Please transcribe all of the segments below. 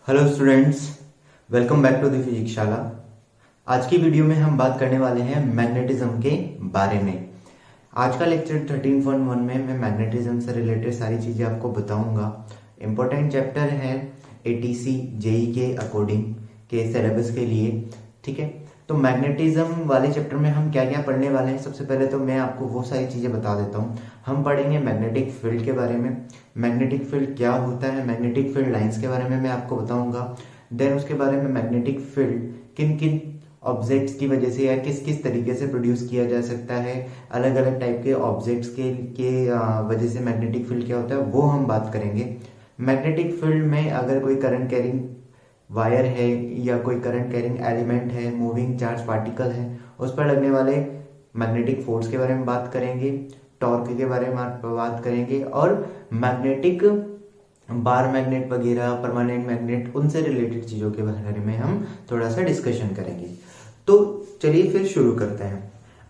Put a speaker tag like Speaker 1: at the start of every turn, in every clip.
Speaker 1: Hello students, welcome back to the Physics Shala. आज की video में हम बात करने वाले हैं मैग्नेटिज्म के बारे में। आज का लेक्चर 13.1 में मैं मैग्नेटिज्म से रिलेटेड सारी चीज़ें आपको बताऊंगा। इम्पोर्टेंट चैप्टर है एटीसी जेई के अकॉर्डिंग के सिलेबस के लिए, ठीक है। तो मैग्नेटिज्म वाले चैप्टर में हम क्या क्या पढ़ने वाले हैं, सबसे पहले तो मैं आपको वो सारी चीज़ें बता देता हूँ। हम पढ़ेंगे मैग्नेटिक फील्ड के बारे में, मैग्नेटिक फील्ड क्या होता है, मैग्नेटिक फील्ड लाइंस के बारे में मैं आपको बताऊंगा। देन उसके बारे में मैग्नेटिक फील्ड किन किन ऑब्जेक्ट्स की वजह से या किस किस तरीके से प्रोड्यूस किया जा सकता है, अलग अलग टाइप के ऑब्जेक्ट्स के वजह से मैग्नेटिक फील्ड क्या होता है वो हम बात करेंगे। मैग्नेटिक फील्ड में अगर कोई करंट कैरिंग वायर है या कोई करंट कैरिंग एलिमेंट है, मूविंग चार्ज पार्टिकल है, उस पर लगने वाले मैग्नेटिक फोर्स के बारे में बात करेंगे, टॉर्क के बारे में बात करेंगे और मैग्नेटिक बार मैग्नेट वगैरह, परमानेंट मैग्नेट, उनसे रिलेटेड चीज़ों के बारे में हम थोड़ा सा डिस्कशन करेंगे। तो चलिए फिर शुरू करते हैं।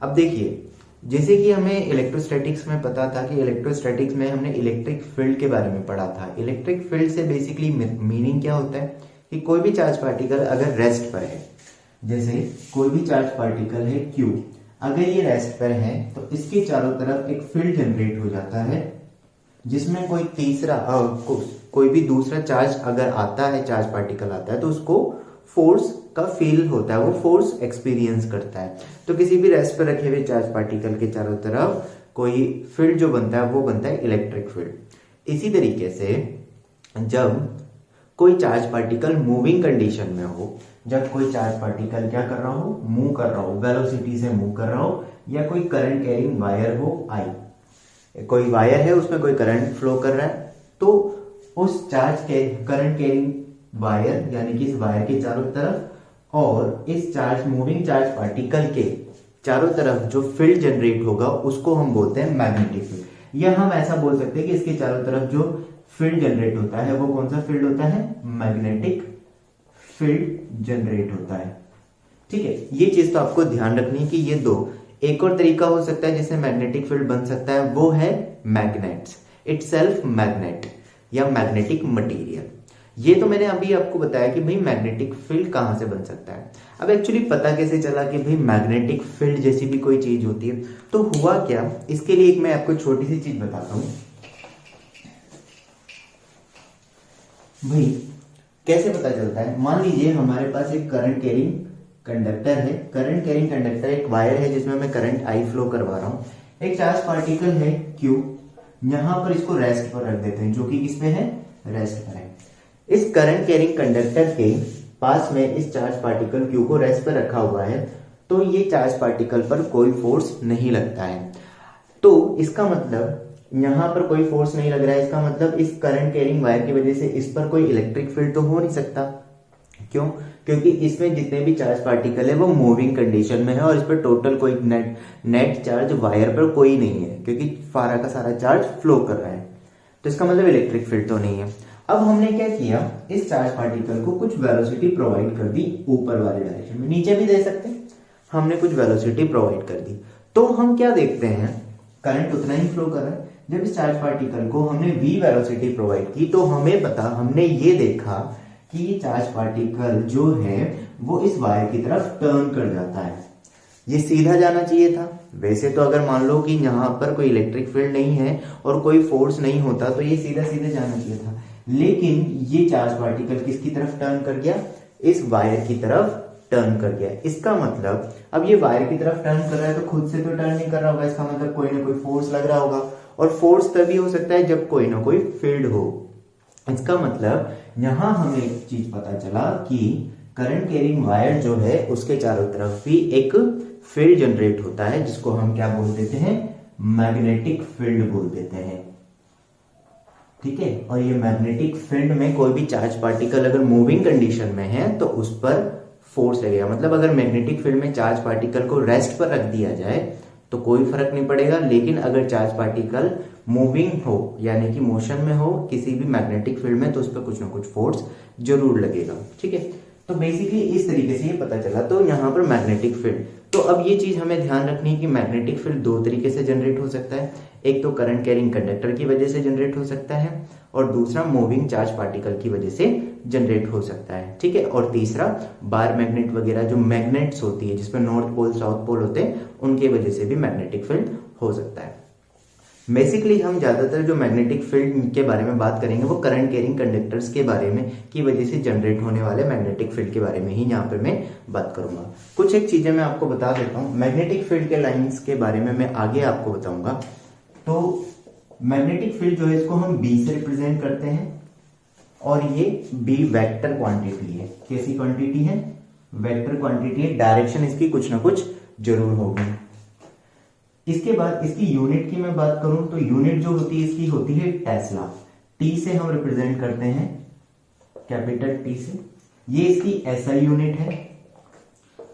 Speaker 1: अब देखिए, जैसे कि हमें इलेक्ट्रोस्टैटिक्स में पता था कि इलेक्ट्रोस्टैटिक्स में हमने इलेक्ट्रिक फील्ड के बारे में पढ़ा था। इलेक्ट्रिक फील्ड से बेसिकली मीनिंग क्या होता है कि कोई भी चार्ज पार्टिकल अगर रेस्ट पर है, जैसे कोई भी चार्ज पार्टिकल है Q, अगर ये रेस्ट पर है तो इसके चारों तरफ एक फील्ड जनरेट हो जाता है जिसमें कोई भी दूसरा चार्ज अगर आता है, चार्ज पार्टिकल आता है, तो उसको फोर्स का फील होता है, वो फोर्स एक्सपीरियंस करता है। तो किसी भी रेस्ट पर रखे हुए चार्ज पार्टिकल के चारों तरफ कोई फील्ड जो बनता है वो बनता है इलेक्ट्रिक फील्ड। इसी तरीके से जब कोई चार्ज पार्टिकल मूविंग कंडीशन में हो, जब कोई चार्ज पार्टिकल क्या कर रहा हो, मूव कर रहा हो, वेलोसिटी से मूव कर रहा हो, या कोई करंट कैरिंग वायर हो, कोई वायर है उसमें कोई करंट फ्लो कर रहा है, तो उस चार्ज के करंट कैरिंग वायर यानी कि इस वायर के चारों तरफ और इस चार्ज मूविंग चार्ज पार्टिकल के चारों तरफ जो फील्ड जनरेट होगा उसको हम बोलते हैं मैग्नेटिक फील्ड। या हम ऐसा बोल सकते हैं कि इसके चारों तरफ जो फील्ड जनरेट होता है वो कौन सा फील्ड होता है, मैग्नेटिक फील्ड जनरेट होता है, ठीक है। ये चीज तो आपको ध्यान रखनी है कि ये दो। एक और तरीका हो सकता है जिससे मैग्नेटिक फील्ड बन सकता है, वो है मैग्नेट्स, इटसेल्फ मैग्नेट या मैग्नेटिक मटेरियल। ये तो मैंने अभी आपको बताया कि भाई मैग्नेटिक फील्ड कहां से बन सकता है। अब एक्चुअली पता कैसे चला कि भाई मैग्नेटिक फील्ड जैसी भी कोई चीज होती है, तो हुआ क्या, इसके लिए एक मैं आपको छोटी सी चीज बताता हूं। भाई कैसे पता चलता है, मान लीजिए हमारे पास एक करंट कैरिंग कंडक्टर है, करंट कैरिंग कंडक्टर एक वायर है जिसमें मैं करंट आई फ्लो करवा रहा हूं। एक चार्ज पार्टिकल है Q, यहां पर इसको रेस्ट पर रख देते हैं, जो कि किस पे है, रेस्ट पर है। इस करंट कैरिंग कंडक्टर के पास में इस चार्ज पार्टिकल Q को रेस्ट पर रखा हुआ है, तो ये चार्ज पार्टिकल पर कोई फोर्स नहीं लगता है। तो इसका मतलब यहां पर कोई फोर्स नहीं लग रहा है, इसका मतलब इस करंट कैरिंग वायर की वजह से इस पर कोई इलेक्ट्रिक फील्ड तो हो नहीं सकता। क्यों? क्योंकि इसमें जितने भी चार्ज पार्टिकल है वो मूविंग कंडीशन में है और इस पर टोटल कोई नेट चार्ज वायर पर कोई नहीं है, क्योंकि सारा का सारा चार्ज फ्लो कर रहा है, तो इसका मतलब इलेक्ट्रिक फील्ड तो नहीं है। अब हमने क्या किया, इस चार्ज पार्टिकल को कुछ वेलोसिटी प्रोवाइड कर दी ऊपर वाले डायरेक्शन में, नीचे भी दे सकते हैं, हमने कुछ वेलोसिटी प्रोवाइड कर दी। तो हम क्या देखते हैं, करंट उतना ही फ्लो कर रहा है। जब इस चार्ज पार्टिकल को हमने v वेलोसिटी प्रोवाइड की तो हमने ये देखा कि ये चार्ज पार्टिकल जो है वो इस वायर की तरफ टर्न कर जाता है। ये सीधा जाना चाहिए था। वैसे तो अगर मान लो कि यहाँ पर कोई इलेक्ट्रिक फील्ड नहीं है और कोई फोर्स नहीं होता तो ये सीधा सीधा जाना चाहिए था, लेकिन ये चार्ज पार्टिकल किसकी तरफ टर्न कर गया, इस वायर की तरफ टर्न कर गया। इसका मतलब अब ये वायर की तरफ टर्न कर रहा है तो खुद से तो टर्न नहीं कर रहा होगा, इसका मतलब कोई ना कोई फोर्स लग रहा होगा, और फोर्स तभी हो सकता है जब कोई ना कोई फील्ड हो। इसका मतलब यहां हमें एक चीज पता चला कि करंट कैरिंग वायर जो है उसके चारों तरफ भी एक फील्ड जनरेट होता है, जिसको हम क्या बोल देते हैं, मैग्नेटिक फील्ड बोल देते हैं, ठीक है। और ये मैग्नेटिक फील्ड में कोई भी चार्ज पार्टिकल अगर मूविंग कंडीशन में है तो उस पर फोर्स लगेगा। मतलब अगर मैग्नेटिक फील्ड में चार्ज पार्टिकल को रेस्ट पर रख दिया जाए तो कोई फर्क नहीं पड़ेगा, लेकिन अगर चार्ज पार्टिकल मूविंग हो यानी कि मोशन में हो किसी भी मैग्नेटिक फील्ड में तो उस पर कुछ ना कुछ फोर्स जरूर लगेगा, ठीक है। तो बेसिकली इस तरीके से ये पता चला। तो यहाँ पर मैग्नेटिक फील्ड, तो अब ये चीज हमें ध्यान रखनी है कि मैग्नेटिक फील्ड दो तरीके से जनरेट हो सकता है, एक तो करंट कैरिंग कंडक्टर की वजह से जनरेट हो सकता है और दूसरा मूविंग चार्ज पार्टिकल की वजह से जनरेट हो सकता है, ठीक है। और तीसरा बार मैग्नेट वगैरह जो मैग्नेट्स होती है जिसमें नॉर्थ पोल साउथ पोल होते हैं उनके वजह से भी मैग्नेटिक फील्ड हो सकता है। बेसिकली हम ज्यादातर जो मैग्नेटिक फील्ड के बारे में बात करेंगे वो करंट कैरिंग कंडक्टर्स के बारे में की वजह से जनरेट होने वाले मैग्नेटिक फील्ड के बारे में ही यहाँ पे मैं बात करूंगा। कुछ एक चीजें मैं आपको बता देता हूँ मैग्नेटिक फील्ड के लाइंस के बारे में मैं आगे आपको बताऊंगा। तो मैग्नेटिक फील्ड जो है इसको हम बी से रिप्रेजेंट करते हैं और ये बी वेक्टर क्वांटिटी है। कैसी क्वांटिटी है? वेक्टर क्वांटिटी है। डायरेक्शन इसकी कुछ ना कुछ जरूर होगी। इसके बाद इसकी यूनिट की मैं बात करूं तो यूनिट जो होती है इसकी होती है टेस्ला। टी से हम रिप्रेजेंट करते हैं, कैपिटल टी से। ये इसकी एसआई यूनिट है।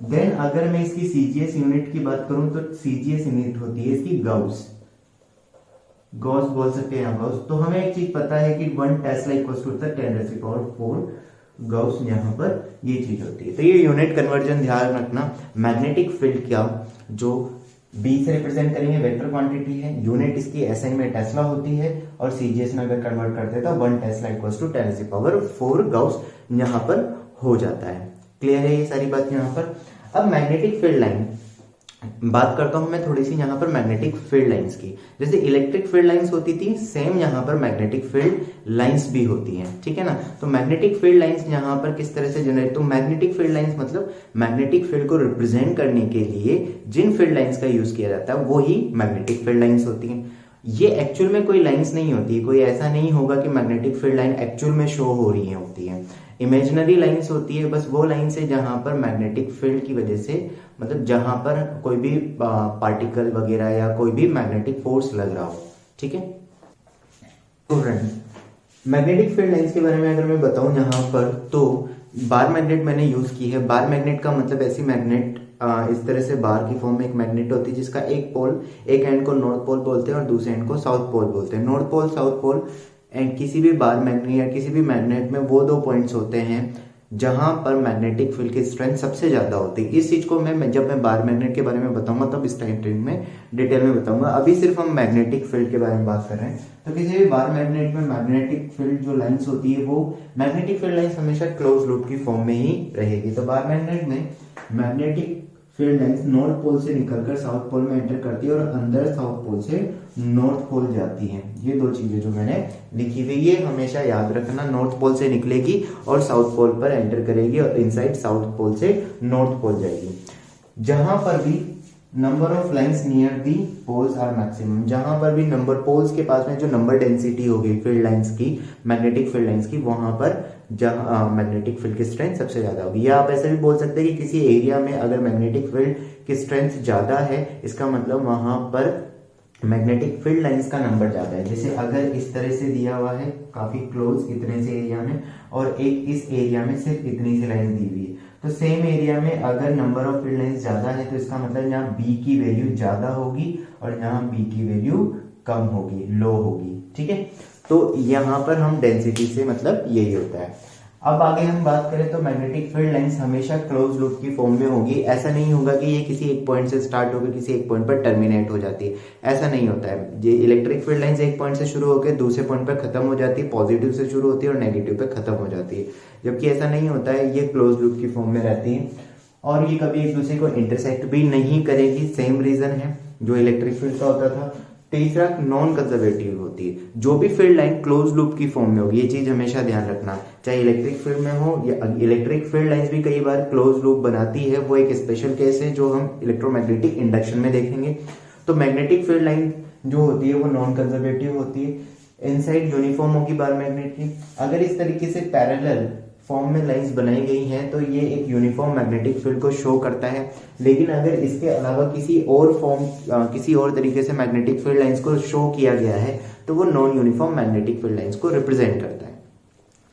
Speaker 1: देन अगर मैं इसकी सीजीएस यूनिट की बात करूं तो सीजीएस यूनिट होती है इसकी गाउस। गॉस बोल सकते हैं यहाँ गॉस। तो हमें एक चीज पता है कि 1 टेस्ला इक्वल्स टू 10⁻⁴ गॉस, यहाँ पर ये चीज होती है। तो ये यूनिट कन्वर्जन ध्यान रखना। मैग्नेटिक फील्ड का जो बी से रिप्रेजेंट करेंगे वेक्टर क्वांटिटी है, यूनिट इसकी एसआई में टेस्ला होती है और सीजीएस में अगर कन्वर्ट करते हैं तो 1 टेस्ला इक्वल्स टू 10⁻⁴ गाउस यहाँ पर हो जाता है। क्लियर है ये सारी बात यहाँ पर। अब मैग्नेटिक फील्ड लाइन बात करता हूं मैं थोड़ी सी यहाँ पर मैग्नेटिक फील्ड लाइंस की। जैसे इलेक्ट्रिक फील्ड लाइंस होती थी सेम यहाँ पर मैग्नेटिक फील्ड लाइंस भी होती हैं, ठीक है ना। तो मैग्नेटिक फील्ड लाइंस यहाँ पर किस तरह से जनरेट, तो मैग्नेटिक फील्ड लाइंस मतलब मैग्नेटिक फील्ड को रिप्रेजेंट करने के लिए जिन फील्ड लाइंस का यूज किया जाता है वो ही मैग्नेटिक फील्ड लाइंस होती हैं। ये एक्चुअल में कोई लाइंस नहीं होती, कोई ऐसा नहीं होगा कि मैग्नेटिक फील्ड लाइन एक्चुअल में शो हो रही है, होती है इमेजिनरी लाइंस होती है। बस वो लाइन से जहां पर मैग्नेटिक फील्ड की वजह से मतलब जहां पर कोई भी पार्टिकल वगैरह या कोई भी मैग्नेटिक फोर्स लग रहा हो, ठीक है। तो फ्रेंड्स मैग्नेटिक फील्ड लाइंस के बारे में अगर मैं बताऊं यहाँ पर तो बार मैग्नेट मैंने यूज की है। बार मैग्नेट का मतलब ऐसी मैग्नेट इस तरह से बार की फॉर्म में एक मैग्नेट होती है जिसका एक पोल, एक एंड को नॉर्थ पोल बोलते हैं और दूसरे एंड को साउथ पोल बोलते हैं। North pole south pole and किसी भी बार मैग्नेट या किसी भी मैग्नेट में वो 2 पॉइंट्स होते हैं जहां पर मैग्नेटिक फील्ड की स्ट्रेंथ सबसे ज्यादा होती है। इस चीज को मैं जब मैं बार मैग्नेट के बारे में बताऊंगा तब इस टाइम में डिटेल में बताऊंगा। अभी सिर्फ हम मैग्नेटिक फील्ड के बारे में बात कर रहे हैं। तो किसी भी बार मैग्नेट में मैग्नेटिक फील्ड जो लाइंस होती है वो मैग्नेटिक फील्ड लाइंस हमेशा क्लोज लूप की फॉर्म में ही रहेगी। तो बार मैग्नेट में magnetic field lines north pole से निकलकर साउथ पोल में एंटर करती है और अंदर साउथ पोल से नॉर्थ पोल जाती है। ये 2 चीजें जो मैंने लिखी हुई ये हमेशा याद रखना। नॉर्थ पोल से निकलेगी और साउथ पोल पर एंटर करेगी और इनसाइड साउथ पोल से नॉर्थ पोल जाएगी। जहां पर भी number of lines near the poles are maximum, जहां पर भी नंबर पोल्स के पास में जो नंबर डेंसिटी होगी फील्ड लाइंस की, मैग्नेटिक फील्ड लाइंस की, वहां पर जहां मैग्नेटिक फील्ड की स्ट्रेंथ सबसे ज्यादा होगी। या आप ऐसा भी बोल सकते हैं कि किसी एरिया में अगर मैग्नेटिक फील्ड की स्ट्रेंथ ज्यादा है इसका मतलब वहां पर मैग्नेटिक फील्ड लाइंस का नंबर ज्यादा है। जैसे अगर इस तरह से दिया हुआ है काफी क्लोज इतने से एरिया में और एक इस एरिया में सिर्फ इतनी सी लाइन दी हुई है, तो सेम एरिया में अगर नंबर ऑफ फील्ड लाइंस ज्यादा है तो इसका मतलब यहाँ बी की वैल्यू ज्यादा होगी और यहाँ बी की वैल्यू कम होगी, लो होगी, ठीक है। तो यहाँ पर हम डेंसिटी से मतलब यही होता है। अब आगे हम बात करें तो मैग्नेटिक फील्ड लाइंस हमेशा क्लोज लूप की फॉर्म में होगी। ऐसा नहीं होगा कि ये किसी एक पॉइंट से स्टार्ट होकर किसी एक पॉइंट पर टर्मिनेट हो जाती है, ऐसा नहीं होता है। ये इलेक्ट्रिक फील्ड लाइंस एक पॉइंट से शुरू होकर दूसरे पॉइंट पर खत्म हो जाती है, पॉजिटिव से शुरू होती है और नेगेटिव पे खत्म हो जाती है, जबकि ऐसा नहीं होता है। ये क्लोज लूप की फॉर्म में रहती है और ये कभी एक दूसरे को इंटरसेक्ट भी नहीं करेगी। सेम रीजन है जो इलेक्ट्रिक फील्ड का होता था। तीसरा नॉन कंजर्वेटिव होती है। जो भी फील्ड लाइन क्लोज लूप की फॉर्म में होगी, ये चीज हमेशा ध्यान रखना, चाहे इलेक्ट्रिक फील्ड में हो या इलेक्ट्रिक फील्ड लाइंस भी कई बार क्लोज लूप बनाती है। वो एक स्पेशल केस है जो हम इलेक्ट्रोमैग्नेटिक इंडक्शन में देखेंगे। तो मैग्नेटिक फील्ड लाइन जो होती है वो नॉन कंजर्वेटिव होती है। इनसाइड यूनिफॉर्म होगी बार मैग्नेट की। अगर इस तरीके से पैरेलल फॉर्म में लाइंस बनाई गई हैं तो ये एक यूनिफॉर्म मैग्नेटिक फील्ड को शो करता है। लेकिन अगर इसके अलावा किसी और तरीके से मैग्नेटिक फील्ड लाइंस को शो किया गया है तो वो non uniform magnetic field lines को रिप्रेजेंट करता है।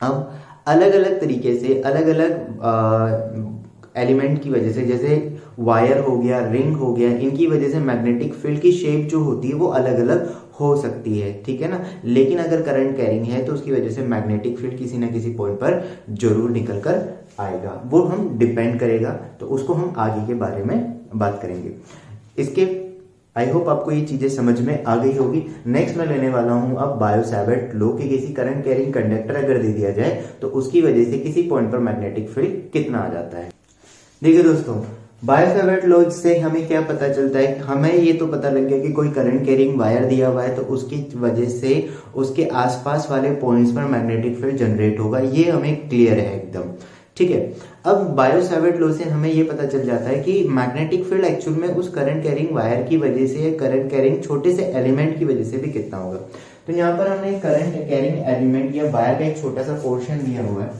Speaker 1: अब अलग अलग तरीके से अलग अलग एलिमेंट की वजह से, जैसे वायर हो गया, रिंग हो गया, इनकी वजह से मैग्नेटिक फील्ड की शेप जो होती है वो अलग अलग हो सकती है, ठीक है ना। लेकिन अगर करंट कैरिंग है तो उसकी वजह से मैग्नेटिक फील्ड किसी ना किसी पॉइंट पर जरूर निकल कर आएगा। वो हम डिपेंड करेगा, तो उसको हम आगे के बारे में बात करेंगे। इसके आई होप आपको ये चीजें समझ में आ गई होगी। नेक्स्ट मैं लेने वाला हूं अब बायो-सैवर्ट लॉ कि किसी करंट कैरिंग कंडक्टर अगर दे दिया जाए तो उसकी वजह से किसी पॉइंट पर मैग्नेटिक फील्ड कितना आ जाता है। देखिए दोस्तों, बायो-सैवर्ट लॉ से हमें क्या पता चलता है, हमें ये तो पता लग गया कि कोई करंट कैरिंग वायर दिया हुआ है तो उसकी वजह से उसके आसपास वाले पॉइंट्स पर मैग्नेटिक फील्ड जनरेट होगा, ये हमें क्लियर है एकदम, ठीक है। अब बायो-सैवर्ट लॉ से हमें ये पता चल जाता है कि मैग्नेटिक फील्ड एक्चुअल में उस करंट कैरिंग वायर की वजह से, करंट कैरिंग छोटे से एलिमेंट की वजह से भी कितना होगा। तो यहाँ पर हमने करंट कैरिंग एलिमेंट या वायर का एक छोटा सा पोर्शन दिया हुआ है।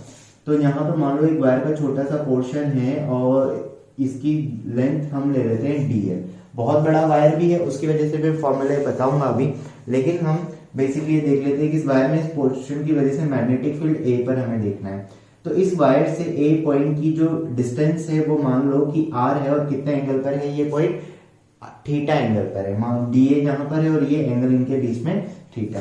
Speaker 1: तो यहाँ पर मान लो एक वायर का छोटा सा पोर्शन है और इसकी लेंथ हम ले लेते हैं dl। बहुत बड़ा वायर भी है, उसकी वजह से मैं फॉर्मूला बताऊंगा अभी, लेकिन हम बेसिकली ये देख लेते हैं कि इस वायर में इस पोर्शन की वजह से मैग्नेटिक फील्ड ए पर हमें देखना है। तो इस वायर से ए पॉइंट की जो डिस्टेंस है वो मान लो कि r है और कितने एंगल पर है, ये पॉइंट थीटा एंगल पर है, मान डी ए यहाँ पर है और ये एंगल इनके बीच में थीटा।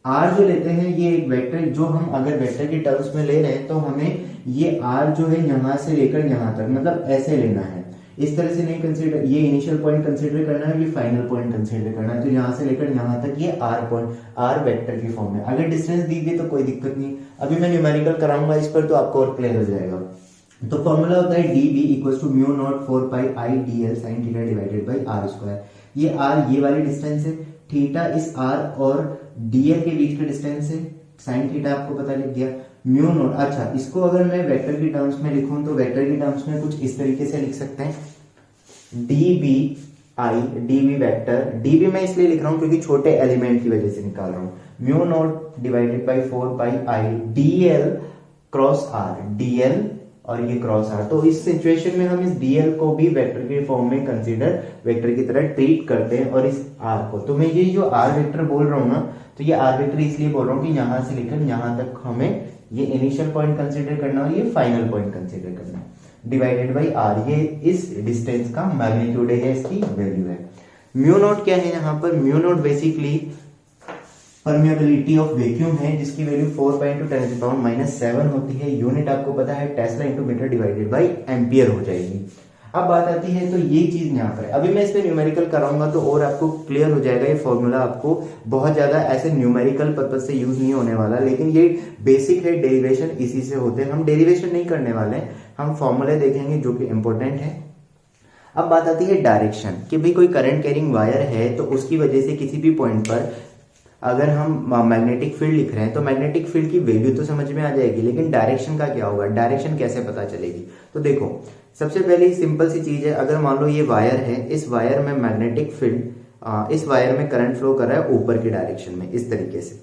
Speaker 1: r जो लेते हैं ये एक वेक्टर, जो हम अगर वेक्टर की टर्म्स में ले रहे हैं तो हमें ये r जो है यहाँ से लेकर यहाँ तक, मतलब ऐसे लेना है, इस तरह से नहीं कंसीडर, ये इनिशियल पॉइंट कंसीडर करना है, ये फाइनल पॉइंट कंसीडर करना है। तो यहाँ से लेकर यहाँ तक ये r पॉइंट, r वेक्टर की फॉर्म में। अगर डिस्टेंस दी गई तो कोई दिक्कत नहीं, अभी मैं न्यूमेरिकल कराऊंगा इस पर तो आपको और क्लियर हो जाएगा। तो फॉर्मूला होता है dB equals to mu naught 4 pi I dl sine theta divided by r square. ये r ये वाली डिस्टेंस है, थीटा इस r और dl के बीच का डिस्टेंस है, साइन थीटा आपको पता लग गया, म्यू नॉट। अच्छा, इसको अगर मैं वेक्टर की टर्म्स में लिखूं तो वेक्टर की टर्म्स में कुछ इस तरीके से लिख सकते हैं, dB आई, dB वेक्टर, dB मैं इसलिए लिख रहा हूं क्योंकि छोटे एलिमेंट की वजह से निकाल रहा हूं, mu naught divided by 4 pi I dl cross r, dl और ये क्रॉस r। तो इस सिचुएशन में हम इस dl को भी वेक्टर के फॉर्म में कंसीडर, वेक्टर की तरह ट्रीट करते हैं, और इस r को, तो मैं ये जो r वेक्टर बोल रहा हूँ ना, तो ये r वेक्टर इसलिए बोल रहा हूँ कि यहाँ से लेकर यहाँ तक हमें ये इनिशियल पॉइंट कंसीडर करना और ये फाइनल पॉइंट कंसीडर करना, डिवाइडेड बाई r, ये इस डिस्टेंस का मैग्नीट्यूड है, इसकी वैल्यू है। म्यू नॉट क्या है यहाँ पर, mu not basically permeability of vacuum है, जिसकी वैल्यू 4 पाई इंटू 10⁻⁷ होती है। यूनिट आपको पता है tesla into metre divided by ampere हो जाएगी। अब बात आती है, तो ये चीज यहाँ पर है, अभी मैं इस पे न्यूमेरिकल कराऊंगा तो और आपको क्लियर हो जाएगा। ये फॉर्मूला आपको बहुत ज्यादा ऐसे न्यूमेरिकल पर्पज से यूज नहीं होने वाला, लेकिन ये बेसिक है, डेरिवेशन इसी से होते हैं। हम डेरिवेशन नहीं करने वाले, हम फॉर्मूले देखेंगे जो कि इंपॉर्टेंट है। अब बात आती है डायरेक्शन, कि भाई कोई करंट कैरिंग वायर है तो उसकी वजह से किसी भी पॉइंट पर अगर हम मैग्नेटिक फील्ड लिख रहे हैं तो मैग्नेटिक फील्ड की वैल्यू तो समझ में आ जाएगी, लेकिन डायरेक्शन का क्या होगा, डायरेक्शन कैसे पता चलेगी। तो देखो, सबसे पहले सिंपल सी चीज है, अगर मान लो ये वायर है, इस वायर में मैग्नेटिक फील्ड, इस वायर में करंट फ्लो कर रहा है ऊपर की डायरेक्शन में इस तरीके से,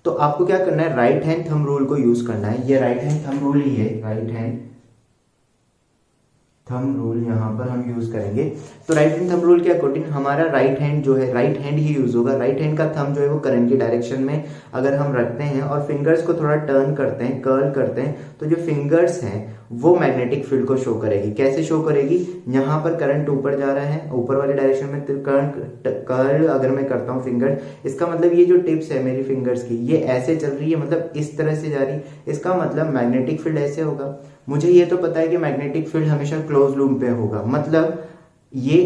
Speaker 1: तो आपको क्या करना है, राइट हैंड थंब रूल को यूज करना है। ये राइट हैंड थंब रूल ही है, राइट हैंड थंब रूल यहाँ पर हम यूज करेंगे। तो राइट हैंड थंब रूल के अकॉर्डिंग हमारा राइट हैंड जो है, राइट हैंड ही यूज होगा। राइट हैंड का थंब जो है वो करंट की डायरेक्शन में अगर हम रखते हैं और फिंगर्स को थोड़ा टर्न करते हैं, कर्ल करते हैं, तो जो फिंगर्स हैं वो मैग्नेटिक फील्ड को शो करेगी। कैसे शो करेगी, यहाँ पर करंट ऊपर जा रहा है, ऊपर वाली डायरेक्शन में कर्ल अगर मैं करता हूँ फिंगर, इसका मतलब ये जो टिप्स है मेरी फिंगर्स की, ये ऐसे चल रही है, मतलब इस तरह से जा रही है, इसका मतलब मैग्नेटिक फील्ड ऐसे होगा। मुझे ये तो पता है कि मैग्नेटिक फील्ड हमेशा क्लोज लूप पे होगा, मतलब ये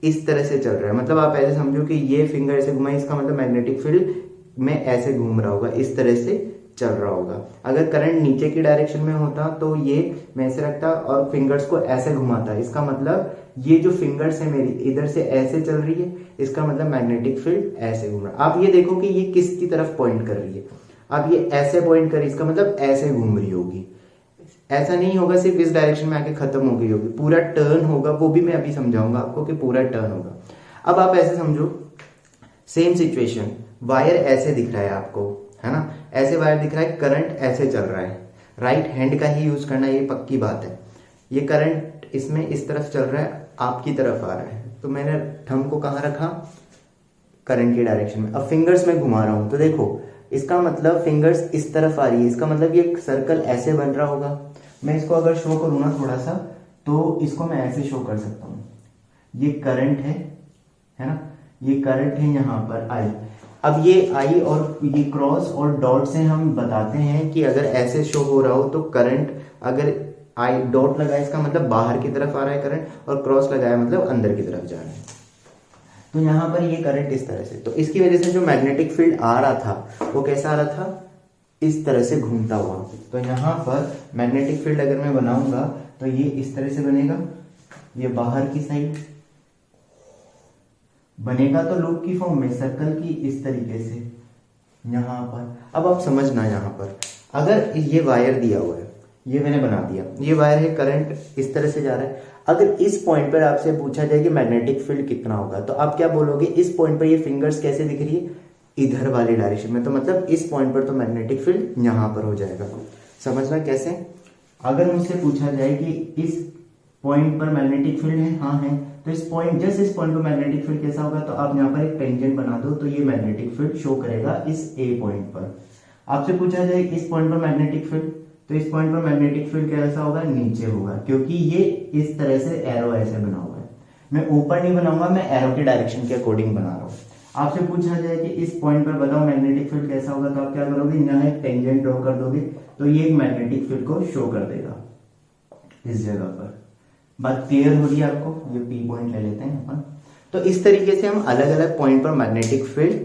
Speaker 1: इस तरह से चल रहा है, मतलब आप ऐसे समझो कि ये फिंगर ऐसे घुमाई, इसका मतलब मैग्नेटिक फील्ड में ऐसे घूम रहा होगा, इस तरह से चल रहा होगा। अगर करंट नीचे की डायरेक्शन में होता तो ये मैं ऐसे रखता और फिंगर्स को ऐसे घुमाता, इसका मतलब ये जो फिंगर्स है मेरी इधर से ऐसे चल रही है, इसका मतलब मैग्नेटिक फील्ड ऐसे घूम रहा है। आप ये देखो कि ये किसकी तरफ पॉइंट कर रही है, आप ये ऐसे पॉइंट कर, इसका मतलब ऐसे घूम रही होगी, ऐसा नहीं होगा सिर्फ इस डायरेक्शन में आके खत्म हो गई होगी, पूरा टर्न होगा, वो भी मैं अभी समझाऊंगा आपको कि पूरा टर्न होगा। अब आप ऐसे समझो, सेम सिचुएशन, वायर ऐसे दिख रहा है आपको, है ना, ऐसे वायर दिख रहा है, करंट ऐसे चल रहा है, राइट हैंड का ही यूज करना, ये पक्की बात है। ये करंट इसमें इस तरफ चल रहा है, आपकी तरफ आ रहा है, तो मैंने थंब को कहाँ रखा, करंट की डायरेक्शन में। अब फिंगर्स में घुमा रहा हूं तो देखो, इसका मतलब फिंगर्स इस तरफ आ रही है, इसका मतलब ये सर्कल ऐसे बन रहा होगा। मैं इसको अगर शो करूँ ना थोड़ा सा, तो इसको मैं ऐसे शो कर सकता हूँ, ये करंट है ना, ये करंट है यहाँ पर आई। अब ये आई और ये क्रॉस और डॉट से हम बताते हैं कि अगर ऐसे शो हो रहा हो तो करंट, अगर आई डॉट लगाए इसका मतलब बाहर की तरफ आ रहा है करंट, और क्रॉस लगाया मतलब अंदर की तरफ जा रहा है। तो यहाँ पर ये करंट इस तरह से, तो इसकी वजह से जो मैग्नेटिक फील्ड आ रहा था वो कैसा आ रहा था, इस तरह से घूमता हुआ। तो यहाँ पर मैग्नेटिक फील्ड अगर मैं बनाऊंगा तो ये इस तरह से बनेगा, ये बाहर की साइड बनेगा तो लूप की फॉर्म में, सर्कल की इस तरीके से यहाँ पर। अब आप समझना, यहाँ पर अगर ये वायर दिया हुआ है, ये मैंने बना दिया, ये वायर है, करंट इस तरह से जा रहा है। अगर इस पॉइंट पर आपसे पूछा जाए कि मैग्नेटिक फील्ड कितना होगा, तो आप क्या बोलोगे, इस पॉइंट पर ये फिंगर्स कैसे दिख रही है, इधर वाली डायरेक्शन में, तो मतलब इस पॉइंट पर तो मैग्नेटिक फील्ड यहां पर हो जाएगा। समझना कैसे, अगर मुझसे पूछा जाए कि इस पॉइंट पर मैग्नेटिक फील्ड है, हाँ है, तो इस पॉइंट, जस्ट इस पॉइंट पर मैग्नेटिक फील्ड कैसा होगा, तो आप यहाँ पर एक टेंजेंट बना दो तो ये मैग्नेटिक फील्ड शो करेगा इस ए पॉइंट पर। आपसे पूछा जाए इस पॉइंट पर मैग्नेटिक फील्ड, तो इस पॉइंट पर मैग्नेटिक फील्ड कैसा होगा, नीचे होगा, क्योंकि ये इस तरह से एरो ऐसे बना हुआ है। मैं ऊपर नहीं बनाऊंगा, मैं एरो की डायरेक्शन के अकॉर्डिंग बना रहा हूँ। आपसे पूछा जाए कि इस पॉइंट पर बताओ मैग्नेटिक फील्ड कैसा होगा, तो आप क्या करोगे, यहाँ एक टेंजेंट ड्रॉ कर दोगे तो ये एक मैग्नेटिक फील्ड को शो कर देगा इस जगह पर। बात क्लियर हो रही है आपको, ये पी पॉइंट ले लेते हैं अपन। तो इस तरीके से हम अलग अलग पॉइंट पर मैग्नेटिक फील्ड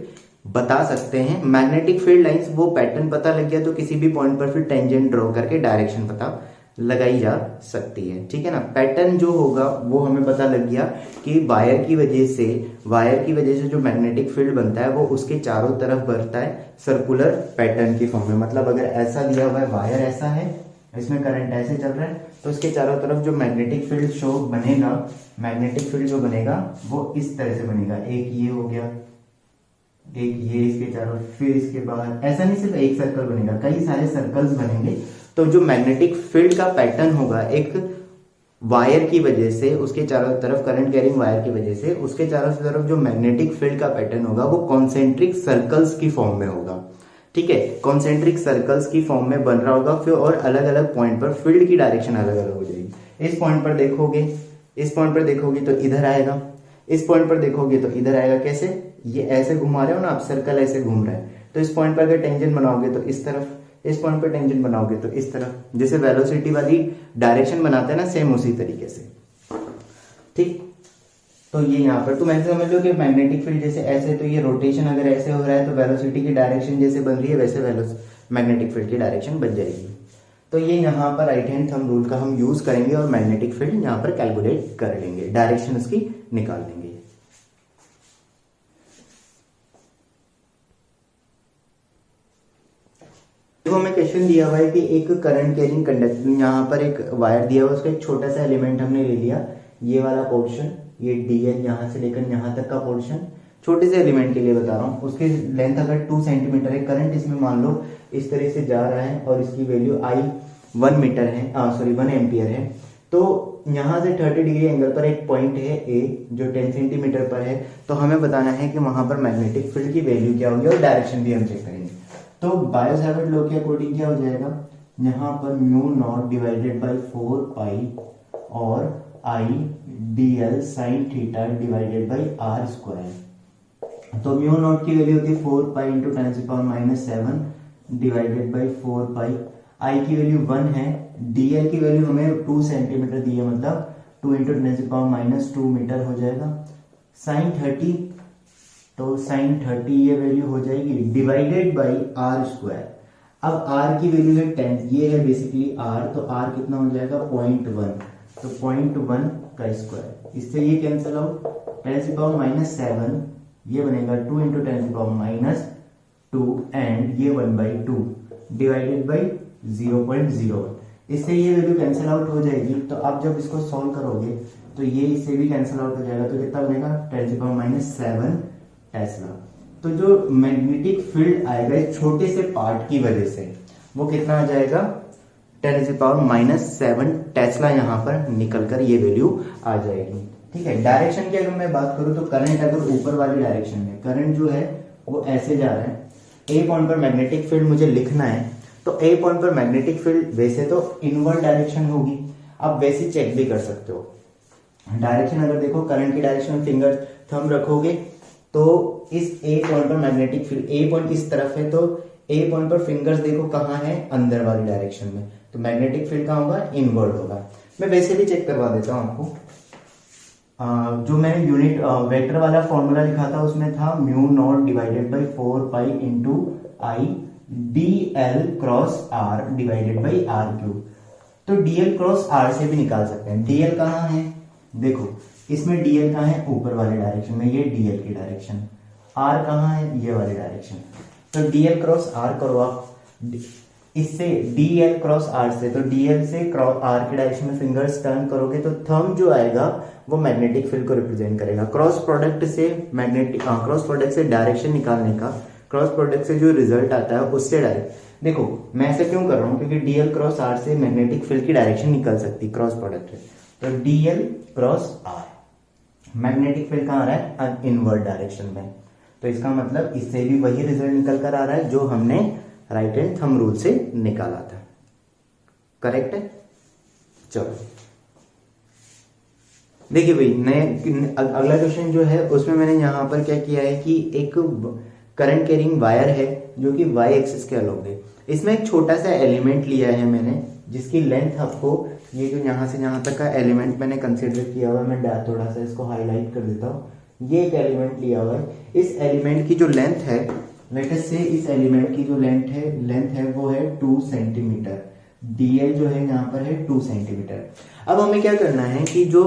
Speaker 1: बता सकते हैं। मैग्नेटिक फील्ड लाइंस, वो पैटर्न पता लग गया तो किसी भी पॉइंट पर फिर टेंजेंट ड्रॉ करके डायरेक्शन पता लगाई जा सकती है, ठीक है ना। पैटर्न जो होगा वो हमें पता लग गया कि वायर की वजह से जो मैग्नेटिक फील्ड बनता है वो उसके चारों तरफ बढ़ता है सर्कुलर पैटर्न की फॉर्म में। मतलब अगर ऐसा दिया हुआ है, वायर ऐसा है, इसमें करंट ऐसे चल रहा है, तो इसके चारों तरफ जो मैग्नेटिक फील्ड शो बनेगा, मैग्नेटिक फील्ड जो बनेगा वो इस तरह से बनेगा। एक ये हो गया, एक ये इसके चारों, फिर इसके बाहर, ऐसा नहीं सिर्फ एक सर्कल बनेगा, कई सारे सर्कल्स बनेंगे। तो जो मैग्नेटिक फील्ड का पैटर्न होगा, एक वायर की वजह से, उसके चारों तरफ करंट कैरिंग वायर की वजह से उसके चारों तरफ जो मैग्नेटिक फील्ड का पैटर्न होगा वो कॉन्सेंट्रिक सर्कल्स की फॉर्म में होगा, ठीक है। कॉन्सेंट्रिक सर्कल्स की फॉर्म में बन रहा होगा फिर, और अलग अलग पॉइंट पर फील्ड की डायरेक्शन अलग अलग हो जाएगी। इस पॉइंट पर देखोगे, इस पॉइंट पर देखोगे तो इधर आएगा, इस पॉइंट पर देखोगे तो इधर आएगा। कैसे, ये ऐसे घुमा रहे हो ना आप, सर्कल ऐसे घूम रहा है, तो इस पॉइंट पर अगर टेंजेंट बनाओगे तो इस तरफ, इस पॉइंट पर टेंजेंट बनाओगे तो इस तरफ, जैसे वेलोसिटी वाली डायरेक्शन बनाते हैं ना, सेम उसी तरीके से, ठीक। तो ये यहाँ पर तो मैं समझ लो कि मैग्नेटिक फील्ड जैसे ऐसे, तो ये रोटेशन अगर ऐसे हो रहा है तो वेलोसिटी की डायरेक्शन जैसे बन रही है वैसे मैग्नेटिक फील्ड की डायरेक्शन बन जाएगी। तो ये यहाँ पर राइट हैंड थंब रूल का हम यूज करेंगे और मैग्नेटिक फील्ड यहाँ पर कैलकुलेट कर लेंगे, डायरेक्शन उसकी निकाल देंगे। तो हमें क्वेश्चन दिया हुआ है कि एक करंट कैरिंग कंडक्टर, यहाँ पर एक वायर दिया हुआ है, उसका एक छोटा सा एलिमेंट हमने ले लिया, ये वाला पोर्शन, ये डीएल यहाँ से लेकर यहाँ तक का पोर्शन, छोटे से एलिमेंट के लिए बता रहा हूँ। उसकी लेंथ अगर 2 सेंटीमीटर है, करंट इसमें मान लो इस तरह से जा रहा है और इसकी वैल्यू आई 1 मीटर है, 1 एम्पियर है। तो यहाँ से 30 डिग्री एंगल पर एक पॉइंट है ए जो 10 सेंटीमीटर पर है, तो हमें बताना है कि वहां पर मैग्नेटिक फील्ड की वैल्यू क्या होगी और डायरेक्शन भी हम चेक करेंगे। तो बायो-सावर्ट लॉ के अकॉर्डिंग क्या हो जाएगा, यहाँ पर mu naught divided by 4 pi और I D L sine theta divided by R square. तो म्यू नॉट की वैल्यू होती है 4 pi into 10⁻⁷ divided by 4 pi. I की वैल्यू 1 है, डीएल की वैल्यू हमें 2 सेंटीमीटर दी है, मतलब 2 इंटू 10⁻² मीटर हो जाएगा। साइन 30, तो साइन 30 ये वैल्यू हो जाएगी डिवाइडेड बाई आर स्क्वायर। अब आर की वैल्यू है 10, ये है बेसिकली आर, तो आर कितना हो जाएगा 0.1, तो 0.1 का स्क्वायर, इससे ये कैंसिल आउट, 10⁻⁷ ये बनेगा 2 इंटू 10⁻² एंड ये 1/2 डिवाइडेड बाई 0.01, इससे ये वैल्यू कैंसिल आउट हो जाएगी। तो आप जब इसको सॉल्व करोगे तो ये इससे भी कैंसिल आउट हो जाएगा, तो कितना बनेगा 10⁻⁷ टेस्ला। तो जो मैग्नेटिक फील्ड आएगा इस छोटे से पार्ट की वजह से वो कितना आ जाएगा 10⁻⁷ टेस्ला यहाँ पर निकलकर ये वैल्यू आ जाएगी, ठीक है। डायरेक्शन की अगर मैं बात करूं तो करंट अगर ऊपर वाली डायरेक्शन में, करंट जो है वो ऐसे जा रहा है, ए पॉइंट पर मैग्नेटिक फील्ड मुझे लिखना है, तो ए पॉइंट पर मैग्नेटिक फील्ड वैसे तो इनवर्ड डायरेक्शन होगी, आप वैसे चेक भी कर सकते हो। डायरेक्शन अगर देखो, करंट की डायरेक्शन फिंगर थंब रखोगे तो इस ए पॉइंट पर मैग्नेटिक फील्ड, ए पॉइंट इस तरफ है, तो ए पॉइंट पर फिंगर्स देखो कहाँ है, अंदर वाली डायरेक्शन में, तो मैग्नेटिक फील्ड कहाँ होगा, इनवर्ड होगा। मैं वैसे भी चेक करवा देता हूं आपको। जो मैंने यूनिट वेक्टर वाला फॉर्मूला लिखा था उसमें था mu naught divided by 4 pi into I D L cross R divided by R cube. तो डीएल क्रॉस आर से भी निकाल सकते हैं। डीएल कहाँ है, देखो इसमें डीएल कहाँ है, ऊपर वाले डायरेक्शन में, ये डीएल की डायरेक्शन। आर कहाँ है, ये वाले डायरेक्शन। तो डीएल क्रॉस आर करो आप, इससे डीएल क्रॉस आर से, तो डीएल से आर के डायरेक्शन में फिंगर्स टर्न करोगे तो थंब जो आएगा वो मैग्नेटिक फील्ड को रिप्रेजेंट करेगा। क्रॉस प्रोडक्ट से क्रॉस प्रोडक्ट से डायरेक्शन निकालने का, क्रॉस प्रोडक्ट से जो रिजल्ट आता है उससे डायरेक्ट, देखो मैं ऐसे क्यों कर रहा हूं, क्योंकि डीएल क्रॉस आर से मैग्नेटिक फील्ड की डायरेक्शन निकल सकती है क्रॉस प्रोडक्ट से। तो DL cross R, magnetic field कहाँ आ रहा है, इनवर्ड डायरेक्शन में। तो इसका मतलब इससे भी वही रिजल्ट निकल कर आ रहा है जो हमने राइट हैंड थंब रूल से निकाला था। करेक्ट है। चलो देखिए भाई, नए अगला क्वेश्चन जो है उसमें मैंने यहां पर क्या किया है कि एक करंट कैरिंग वायर है जो कि वाई एक्सिस के अलोंग है। इसमें एक छोटा सा एलिमेंट लिया है मैंने, जिसकी लेंथ आपको, ये जो यहां से यहां तक का एलिमेंट मैंने कंसीडर किया हुआ है, मैं थोड़ा सा इसको हाईलाइट कर देता हूँ। ये एक एलिमेंट लिया हुआ है, इस एलिमेंट की जो लेंथ है, लेट अस से इस एलिमेंट की जो लेंथ है वो है 2 सेंटीमीटर। डीएल जो है यहाँ पर है 2 सेंटीमीटर। अब हमें क्या करना है कि जो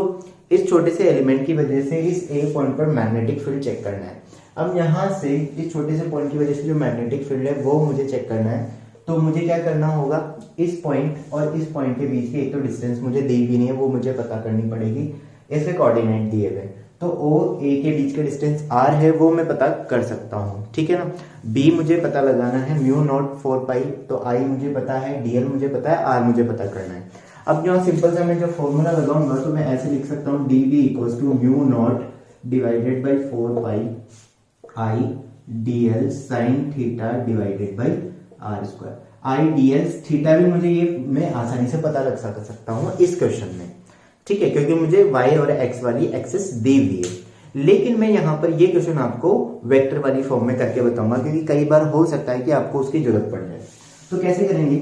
Speaker 1: इस छोटे से एलिमेंट की वजह से इस ए पॉइंट पर मैग्नेटिक फील्ड चेक करना है। अब यहां से इस छोटे से पॉइंट की वजह से जो मैग्नेटिक फील्ड है वो मुझे चेक करना है। तो मुझे क्या करना होगा, इस पॉइंट और इस पॉइंट के बीच की एक तो डिस्टेंस मुझे दी भी नहीं है, वो मुझे पता करनी पड़ेगी। इसके कोऑर्डिनेट दिए हुए, तो ओ ए के बीच के डिस्टेंस आर है वो मैं पता कर सकता हूँ, ठीक है ना। बी मुझे पता लगाना है, म्यू नॉट 4 पाई, तो आई मुझे पता है, डीएल मुझे पता है, आर मुझे पता करना है। अब जो सिंपल सा मैं जो फॉर्मूला लगाऊंगा तो मैं ऐसे लिख सकता हूँ, D B equals to mu naught divided by 4 pi I DL sine theta divided by R square. I DL theta भी मुझे ये मैं आसानी से पता लग सकता हूँ इस क्वेश्चन में, ठीक है, क्योंकि मुझे वाई और एक्स वाली एक्सिस दी हुई है। लेकिन मैं यहाँ पर ये क्वेश्चन आपको वेक्टर वाली फॉर्म में करके बताऊंगा, क्योंकि कई बार हो सकता है कि आपको उसकी जरूरत पड़ जाए। तो कैसे करेंगे,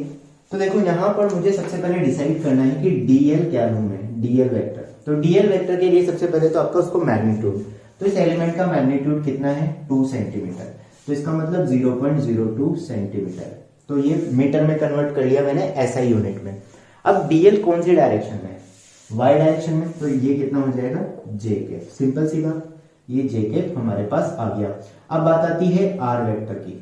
Speaker 1: तो देखो यहाँ पर मुझे सबसे पहले डिसाइड करना है कि डीएल क्या लूं मैं, डीएल वेक्टर। तो डीएल वेक्टर के लिए सबसे पहले तो आपका उसको मैग्नीट्यूड, तो इस एलिमेंट का मैग्नीट्यूड कितना है, 2 सेंटीमीटर। तो इसका मतलब 0.02 सेंटीमीटर। तो ये मीटर में कन्वर्ट कर लिया मैंने एसआई यूनिट में। अब डीएल कौन सी डायरेक्शन में, वाई डायरेक्शन में, तो ये कितना हो जाएगा, जे कैप। सिंपल सी बात, ये जे कैप हमारे पास आ गया। अब बात आती है आर वेक्टर की।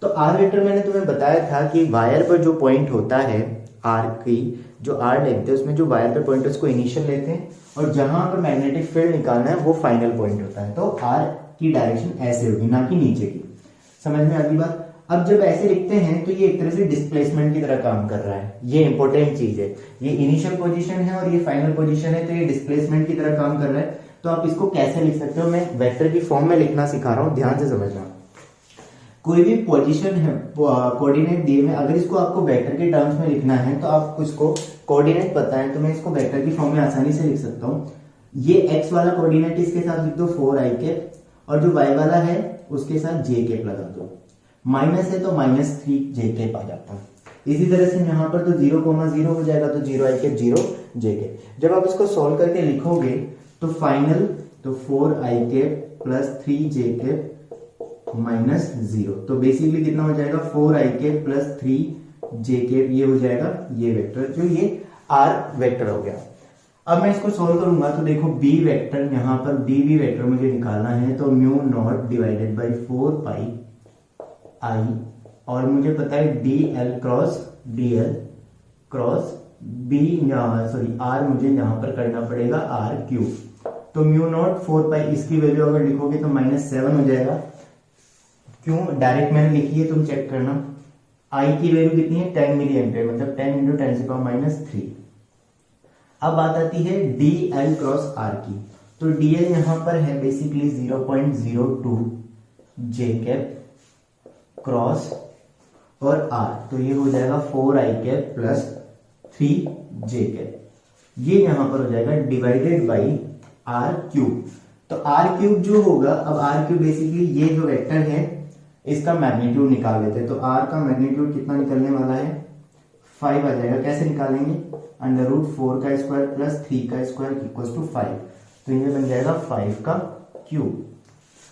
Speaker 1: तो आर वेक्टर मैंने तुम्हें बताया था कि वायर पर जो पॉइंट होता है, आर की जो आर लेते हैं उसमें जो वायर पर पॉइंट है उसको इनिशियल लेते हैं, और जहां पर मैग्नेटिक फील्ड निकालना है वो फाइनल पॉइंट होता है। तो आर की डायरेक्शन ऐसे होगी, ना कि नीचे की। समझ में आ गई बात। अब जब ऐसे लिखते हैं तो ये एक तरह से डिस्प्लेसमेंट की तरह काम कर रहा है। ये इंपॉर्टेंट चीज है, ये इनिशियल पोजीशन है और ये फाइनल पोजीशन है, तो ये डिस्प्लेसमेंट की तरह काम कर रहा है। तो आप इसको कैसे लिख सकते हो, मैं वेक्टर की फॉर्म में लिखना सिखा रहा हूं, ध्यान से समझना। कोई भी पोजीशन है, कोऑर्डिनेट दिए में, अगर इसको आपको वेक्टर के टर्म्स में लिखना है तो आपको इसको कोऑर्डिनेट पता है, तो मैं इसको वेक्टर की फॉर्म में आसानी से लिख सकता हूँ। ये एक्स वाला कोऑर्डिनेट इसके साथ लिख दो 4i कैप, और जो वाई वाला है उसके साथ जे कैप लगा दो। माइनस है तो -3j कैप आ जाता है। इसी तरह से यहाँ पर तो 0,0 हो जाएगा, तो 0i कैप 0j कैप। जब आप इसको सॉल्व करके लिखोगे तो फाइनल, तो 4i cap plus 3j cap -0, तो बेसिकली कितना हो जाएगा, 4i cap plus 3j cap, ये हो जाएगा ये वेक्टर, जो ये आर वेक्टर हो गया। अब मैं इसको सोल्व करूंगा तो देखो बी वेक्टर, यहाँ पर बी वेक्टर मुझे निकालना है, तो mu naught divided by 4 pi I, और मुझे पता है DL cross B, sorry R मुझे यहाँ पर करना पड़ेगा आर क्यूब। तो म्यू नॉट 4 पाई, इसकी वैल्यू अगर लिखोगे तो -7 हो जाएगा। क्यों, डायरेक्ट मैंने लिखी है, तुम चेक करना। आई की वैल्यू कितनी है, 10 मिली एम्पियर, मतलब 10 × 10⁻³ अब बात आती है डीएल क्रॉस आर की। तो डीएल यहां पर है बेसिकली 0.02 जे कैप क्रॉस और आर, तो ये हो जाएगा 4i cap plus 3j cap, ये यहां पर हो जाएगा डिवाइडेड बाई आर क्यूब। तो आर क्यूब जो होगा, अब आर क्यूब बेसिकली ये जो वेक्टर है इसका मैग्नीट्यूड निकाल लेते हैं। तो आर का मैग्नीट्यूड कितना निकलने वाला है, 5 आ जाएगा। कैसे निकालेंगे, √4 का स्क्वायर प्लस 3 का स्क्वायर इक्वल्स टू 5। तो ये बन जाएगा 5 का क्यूब।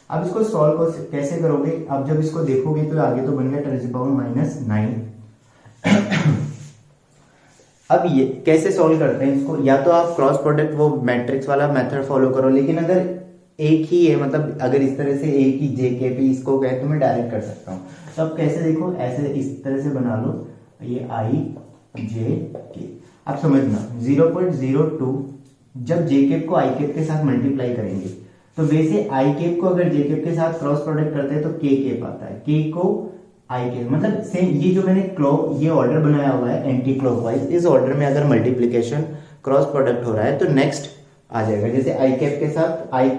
Speaker 1: अब इसको सॉल्व कैसे करोगे, अब जब इसको देखोगे तो आगे तो बन गया 10⁻⁹। अब ये कैसे सॉल्व करते हैं इसको, या तो आप क्रॉस प्रोडक्ट वो मैट्रिक्स वाला मेथड फॉलो करो, लेकिन अगर एक ही है, मतलब अगर इस तरह से एक ही जे के पी इसको कहे तो मैं डायरेक्ट कर सकता हूँ। तो अब कैसे देखो, ऐसे इस तरह से बना लो, ये आई जे के। अब समझना 0.02 जब जे केप को आई केप के साथ मल्टीप्लाई करेंगे तो वैसे आई केप को अगर जे केप के साथ क्रॉस प्रोडक्ट करते हैं तो के केप आता है, के को आई के, मतलब सेम ये जो मैंने ये ऑर्डर बनाया हुआ है एंटी क्लॉकवाइज, इस ऑर्डर में अगर मल्टीप्लिकेशन क्रॉस प्रोडक्ट हो रहा है तो नेक्स्ट आ जाएगा। जैसे आई कैप के साथ आई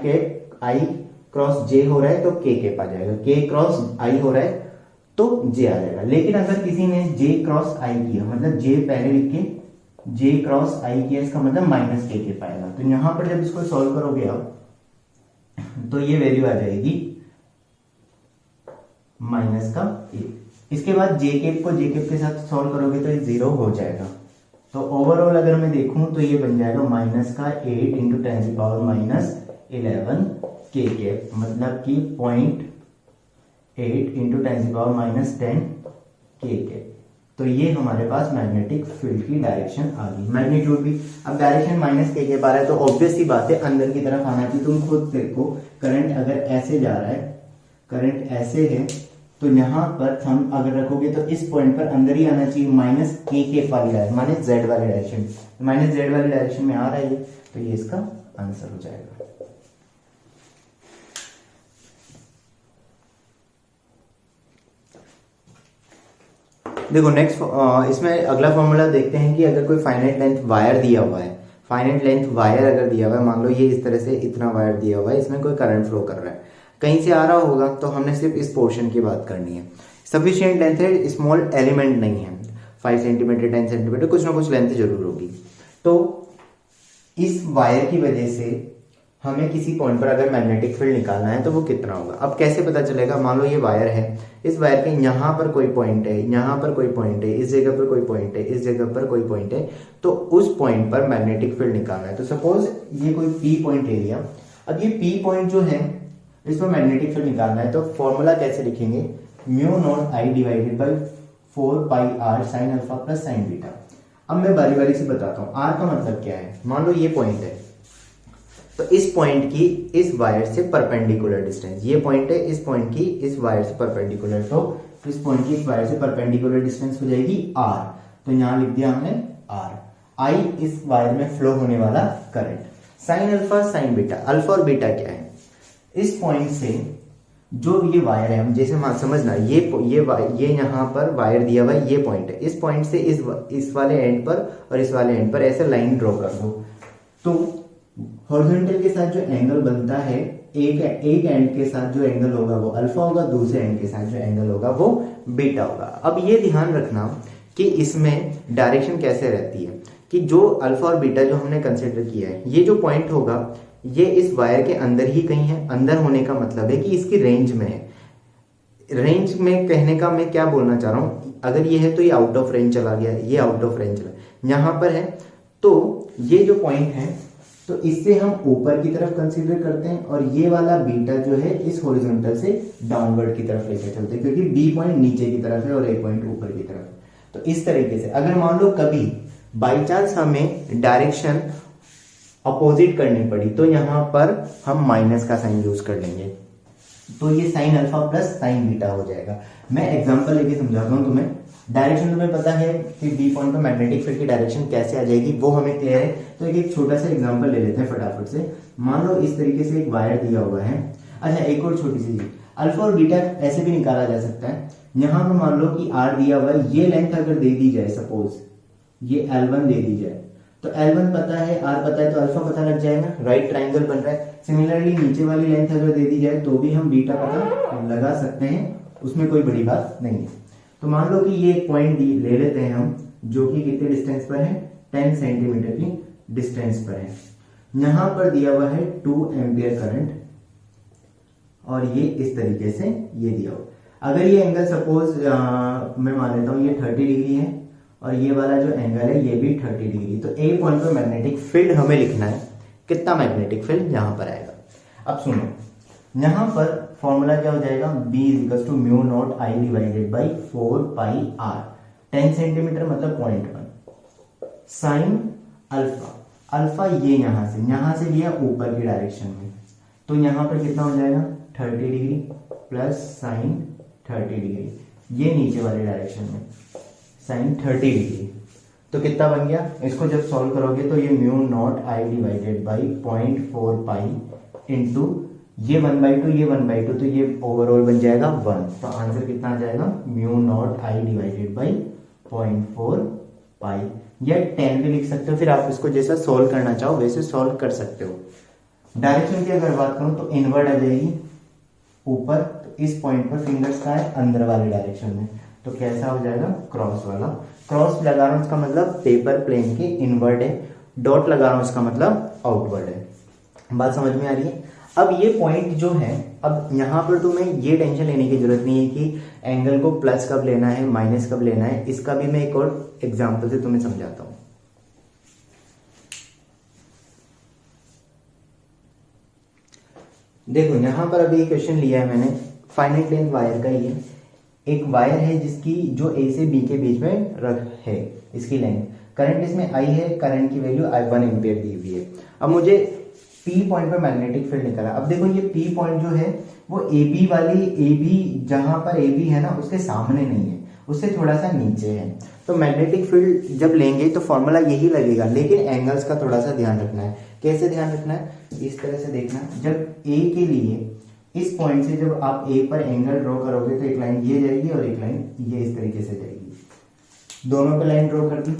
Speaker 1: क्रॉस जे हो रहा है तो के कैप आ जाएगा, के क्रॉस आई हो रहा है तो जे आ जाएगा। लेकिन अगर किसी ने जे क्रॉस आई किया, मतलब जे पहले लिख के जे क्रॉस आई किया, इसका मतलब माइनस के कैप आएगा। तो यहां पर जब इसको सॉल्व करोगे आप तो ये वैल्यू आ जाएगी माइनस का ए। इसके बाद जे केप को जे केप के साथ सॉल्व करोगे तो ये 0 हो जाएगा। तो ओवरऑल अगर मैं देखूं तो ये बन जाएगा माइनस का 8 इंटू 10⁻11 के केप, मतलब कि 0.8 इंटू 10⁻10 के केप। तो ये हमारे पास मैग्नेटिक फील्ड की डायरेक्शन आ गई, मैग्नीट्यूड भी। अब डायरेक्शन माइनस के केप आ रहा है तो ऑब्वियस सी बात है अंदर की तरफ आना चाहिए। तुम खुद देखो, करंट अगर ऐसे जा रहा है, करंट ऐसे है, तो यहां पर हम अगर रखोगे तो इस पॉइंट पर अंदर ही आना चाहिए, माइनस के केप वाली डायरेक्शन, माइनस जेड वाली डायरेक्शन, माइनस जेड वाली डायरेक्शन में आ रहा है, तो ये इसका आंसर हो जाएगा। देखो नेक्स्ट इसमें अगला फॉर्मूला देखते हैं कि अगर कोई फाइनाइट लेंथ वायर दिया हुआ है, फाइनाइट लेंथ वायर अगर दिया हुआ है, मान लो ये इस तरह से इतना वायर दिया हुआ है, इसमें कोई करंट फ्लो कर रहा है, कहीं से आ रहा होगा, तो हमने सिर्फ इस पोर्शन की बात करनी है। सफिशिएंट लेंथ है, स्मॉल एलिमेंट नहीं है, 5 सेंटीमीटर 10 सेंटीमीटर कुछ ना कुछ लेंथ जरूर होगी। तो इस वायर की वजह से हमें किसी पॉइंट पर अगर मैग्नेटिक फील्ड निकालना है तो वो कितना होगा। अब कैसे पता चलेगा, मान लो ये वायर है, इस वायर के यहाँ पर कोई पॉइंट है, यहाँ पर कोई पॉइंट है, इस जगह पर कोई पॉइंट है, इस जगह पर कोई पॉइंट है, तो उस पॉइंट पर मैग्नेटिक फील्ड निकालना है। तो सपोज ये कोई पी पॉइंट ले लिया। अब ये पी पॉइंट जो है इसमें मैग्नेटिक फील्ड निकालना है, तो फॉर्मूला कैसे लिखेंगे, μ0I divided by 4πr sine alpha plus sine beta. अब मैं बारी बारी से बताता हूं, आर का मतलब क्या है। मान लो ये पॉइंट है, तो इस पॉइंट की इस वायर से परपेंडिकुलर डिस्टेंस, ये पॉइंट है, इस पॉइंट की इस वायर से परपेंडिकुलर, तो इस पॉइंट की इस वायर से परपेंडिकुलर डिस्टेंस हो जाएगी आर। तो यहां लिख दिया हमने आर। आई इस वायर में फ्लो होने वाला current, sine alpha sign beta. Alpha और बीटा क्या है, इस पॉइंट से जो ये वायर है, हम जैसे समझना, ये यहाँ पर वायर दिया हुआ है, ये पॉइंट है, इस पॉइंट से इस वाले एंड पर और इस वाले एंड पर ऐसे लाइन ड्रॉ कर दो। तो हॉरिजॉन्टल के साथ जो एंगल बनता है, एक एंड के साथ जो एंगल होगा वो अल्फा होगा, दूसरे एंड के साथ जो एंगल होगा वो बीटा होगा। अब ये ध्यान रखना कि इसमें डायरेक्शन कैसे रहती है, कि जो अल्फा और बीटा जो हमने कंसिडर किया है, ये जो पॉइंट होगा ये इस वायर के अंदर ही कहीं है। अंदर होने का मतलब है कि इसकी रेंज में है। रेंज में कहने का मैं क्या बोलना चाह रहा हूं, अगर ये है तो ये आउट ऑफ रेंज चला गया, ये आउट ऑफ रेंज चला, यहां पर है, तो ये जो पॉइंट है तो इससे हम ऊपर की तरफ कंसीडर करते हैं, और ये वाला बीटा जो है इस हॉरिजॉन्टल से डाउनवर्ड की तरफ लेकर चलते हैं, क्योंकि बी पॉइंट नीचे की तरफ है और ए पॉइंट ऊपर की तरफ। तो इस तरीके से अगर मान लो कभी बाई चांस हमें डायरेक्शन अपोजिट करनी पड़ी तो यहां पर हम माइनस का साइन यूज कर लेंगे, तो ये sine alpha plus sine beta हो जाएगा। मैं एग्जांपल लेके समझाता हूं तुम्हें। डायरेक्शन तुम्हें पता है कि बी पॉइंट पर मैग्नेटिक फील्ड की डायरेक्शन कैसे आ जाएगी, वो हमें क्लियर है। तो एक छोटा सा एग्जांपल ले लेते हैं फटाफट से। मान लो इस तरीके से एक वायर दिया हुआ है। अच्छा, एक और छोटी सी चीज, अल्फा और बीटा ऐसे भी निकाला जा सकता है। यहां पर मान लो कि आर दिया हुआ है, ये लेंथ अगर दे दी जाए, सपोज ये L1 दे दी जाए, तो L1 पता है, R पता है, तो अल्फा पता लग जाएगा, राइट ट्राइंगल बन रहा है। सिमिलरली नीचे वाली लेंथ अगर दे दी जाए तो भी हम बीटा पता लगा सकते हैं, उसमें कोई बड़ी बात नहीं है। तो मान लो कि ये एक पॉइंट ले लेते हैं हम, जो कि कितने डिस्टेंस पर है, 10 सेंटीमीटर की डिस्टेंस पर है। यहां पर दिया हुआ है 2 एम्पियर करंट, और ये इस तरीके से ये दिया हुआ। अगर ये एंगल सपोज मैं मान लेता हूं ये 30 डिग्री है, और ये वाला जो एंगल है ये भी 30 डिग्री। तो ए पॉइंट पर मैग्नेटिक फील्ड हमें लिखना है, कितना मैग्नेटिक फील्ड यहाँ पर आएगा। अब सुनो, यहाँ पर फॉर्मूला क्या हो जाएगा, B is to mu naught I divided by 4 pi R, 10 centimetre मतलब 0.1 साइन अल्फा, अल्फा ये यहाँ से लिया ऊपर की डायरेक्शन में, तो यहाँ पर कितना हो जाएगा 30 डिग्री प्लस साइन 30 डिग्री, ये नीचे वाले डायरेक्शन में साइन 30 डिग्री, तो कितना बन गया, इसको जब सॉल्व करोगे तो ये mu naught I divided by 0.4 pi into ये 1/2 ये 1/2, तो ये ओवरऑल बन जाएगा 1, तो आंसर कितना आ जाएगा mu naught I divided by 0.4 पाई, या 10 भी लिख सकते हो, फिर आप इसको जैसा सॉल्व करना चाहो वैसे सॉल्व कर सकते हो। डायरेक्शन की अगर बात करूं तो इनवर्ड आ जाएगी ऊपर, तो इस पॉइंट पर फिंगर्स का है अंदर वाले डायरेक्शन में, तो कैसा हो जाएगा क्रॉस वाला, क्रॉस लगा रहा हूं इसका मतलब पेपर प्लेन के इनवर्ड है, डॉट लगा रहा हूं इसका मतलब आउटवर्ड है। बात समझ में आ रही है। अब ये पॉइंट जो है, अब यहाँ पर तुम्हें ये टेंशन लेने की जरूरत नहीं है कि एंगल को प्लस कब लेना है माइनस कब लेना है, इसका भी मैं एक और एग्जांपल से तुम्हें समझाता हूं। देखो यहाँ पर अभी क्वेश्चन लिया है मैंने, फाइनाइट लेंथ वायर का, ये एक वायर है जिसकी जो ए से बी के बीच में है इसकी लेंथ, करंट इसमें आई है, करंट की वैल्यू I1 एम्पियर दी हुई है। अब मुझे P पॉइंट पर मैग्नेटिक फील्ड निकला। अब देखो ये P पॉइंट जो है वो AB वाली, AB जहां पर AB है ना उसके सामने नहीं है, उससे थोड़ा सा नीचे है, तो मैग्नेटिक फील्ड जब लेंगे तो फॉर्मूला यही लगेगा, लेकिन एंगल्स का थोड़ा सा ध्यान रखना है। कैसे ध्यान रखना है, इस तरह से देखना, जब A के लिए इस पॉइंट से जब आप A पर एंगल ड्रॉ करोगे तो एक लाइन ये जाएगी और एक लाइन ये इस तरीके से जाएगी, दोनों पे लाइन ड्रॉ कर दी,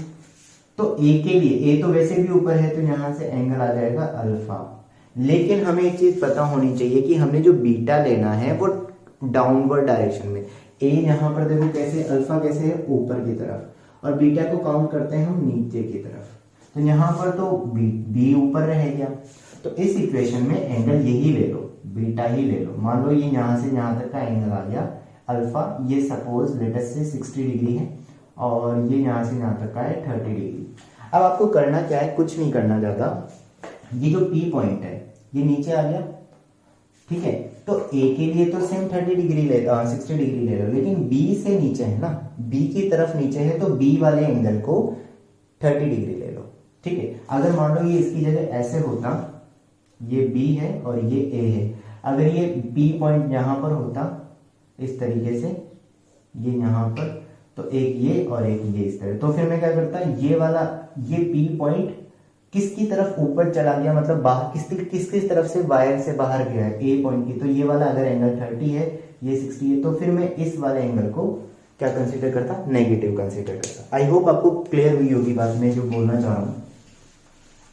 Speaker 1: तो A के लिए, A तो वैसे भी ऊपर है तो यहां से एंगल आ जाएगा अल्फा, लेकिन हमें एक चीज पता होनी चाहिए कि हमने जो बीटा लेना है वो डाउनवर्ड डायरेक्शन में, A यहाँ पर देखो कैसे, अल्फा कैसे है ऊपर की तरफ, और बीटा को काउंट करते हैं हम नीचे की तरफ, तो यहाँ पर तो B ऊपर रह गया, तो इस इक्वेशन में एंगल यही ले लो, बीटा ही ले लो। मान लो ये यहाँ से यहाँ तक का एंगल आ गया अल्फा, ये सपोज लेटेस्ट से 60 डिग्री है, और ये यहाँ से यहाँ तक का है 30 डिग्री। अब आपको करना क्या है, कुछ नहीं करना ज्यादा, ये जो P पॉइंट है ये नीचे आ गया, ठीक है, तो A के लिए तो सेम 30 डिग्री ले 60 डिग्री ले लो, लेकिन B से नीचे है ना, B की तरफ नीचे है, तो B वाले एंगल को 30 डिग्री ले लो, ठीक है। अगर मान लो ये इसकी जगह ऐसे होता, ये B है और ये A है, अगर ये P पॉइंट यहां पर होता इस तरीके से, ये यहां पर, तो एक ये और एक ये इस तरह, तो फिर मैं क्या करता, ये वाला ये P पॉइंट किसकी तरफ ऊपर चला गया, मतलब बाहर किस तरफ से वायर से बाहर गया है, A पॉइंट की, तो ये वाला अगर एंगल 30 है, ये 60 है, तो फिर मैं इस वाले एंगल को क्या कंसीडर करता, नेगेटिव कंसीडर करता। आई होप आपको क्लियर हुई होगी बात मैं जो बोलना चाह रहा हूं।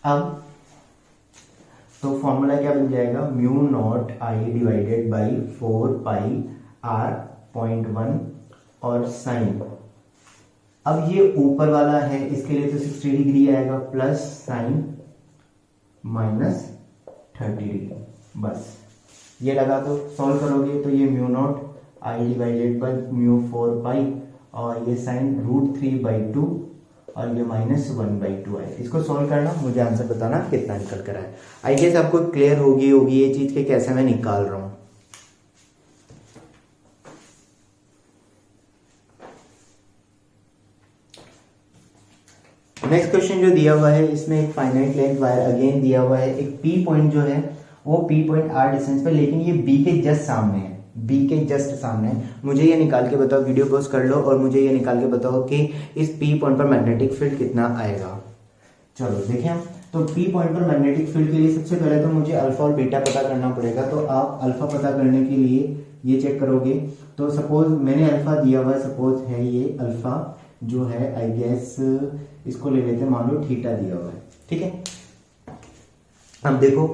Speaker 1: अब तो फॉर्मूला क्या बन जाएगा, mu naught I divided by 4 pi R 0.1 और साइन, अब ये ऊपर वाला है इसके लिए तो 60 डिग्री आएगा, प्लस साइन माइनस 30 डिग्री, बस ये लगा दो, सॉल्व करोगे तो ये mu naught I divided by mu 4 pi, और ये साइन √3/2 और ये -1/2 आए। इसको सॉल्व करना, मुझे आंसर बताना कितना निकल कर आए। आई गेस आपको क्लियर होगी ये चीज के कैसे मैं निकाल रहा हूं। नेक्स्ट क्वेश्चन जो दिया हुआ है इसमें एक फाइनाइट लेंथ वायर अगेन दिया हुआ है, एक P पॉइंट जो है वो P पॉइंट R डिस्टेंस पे, लेकिन ये B के जस्ट सामने है, B के जस्ट सामने है। मुझे ये निकाल के बताओ, वीडियो पॉज कर लो और मुझे ये निकाल के बताओ कि इस P पॉइंट पर मैग्नेटिक फील्ड कितना आएगा। चलो देखें हम, तो P पॉइंट पर मैग्नेटिक फील्ड के लिए सबसे पहले तो मुझे अल्फा और बीटा पता करना पड़ेगा, तो आप अल्फा पता करने के लिए ये चेक करोगे, तो सपोज मैंने अल्फा दिया हुआ है, सपोज है ये अल्फा जो है, आई गेस इसको ले लेते हैं, मान लो थीटा दिया हुआ है, ठीक है। अब देखो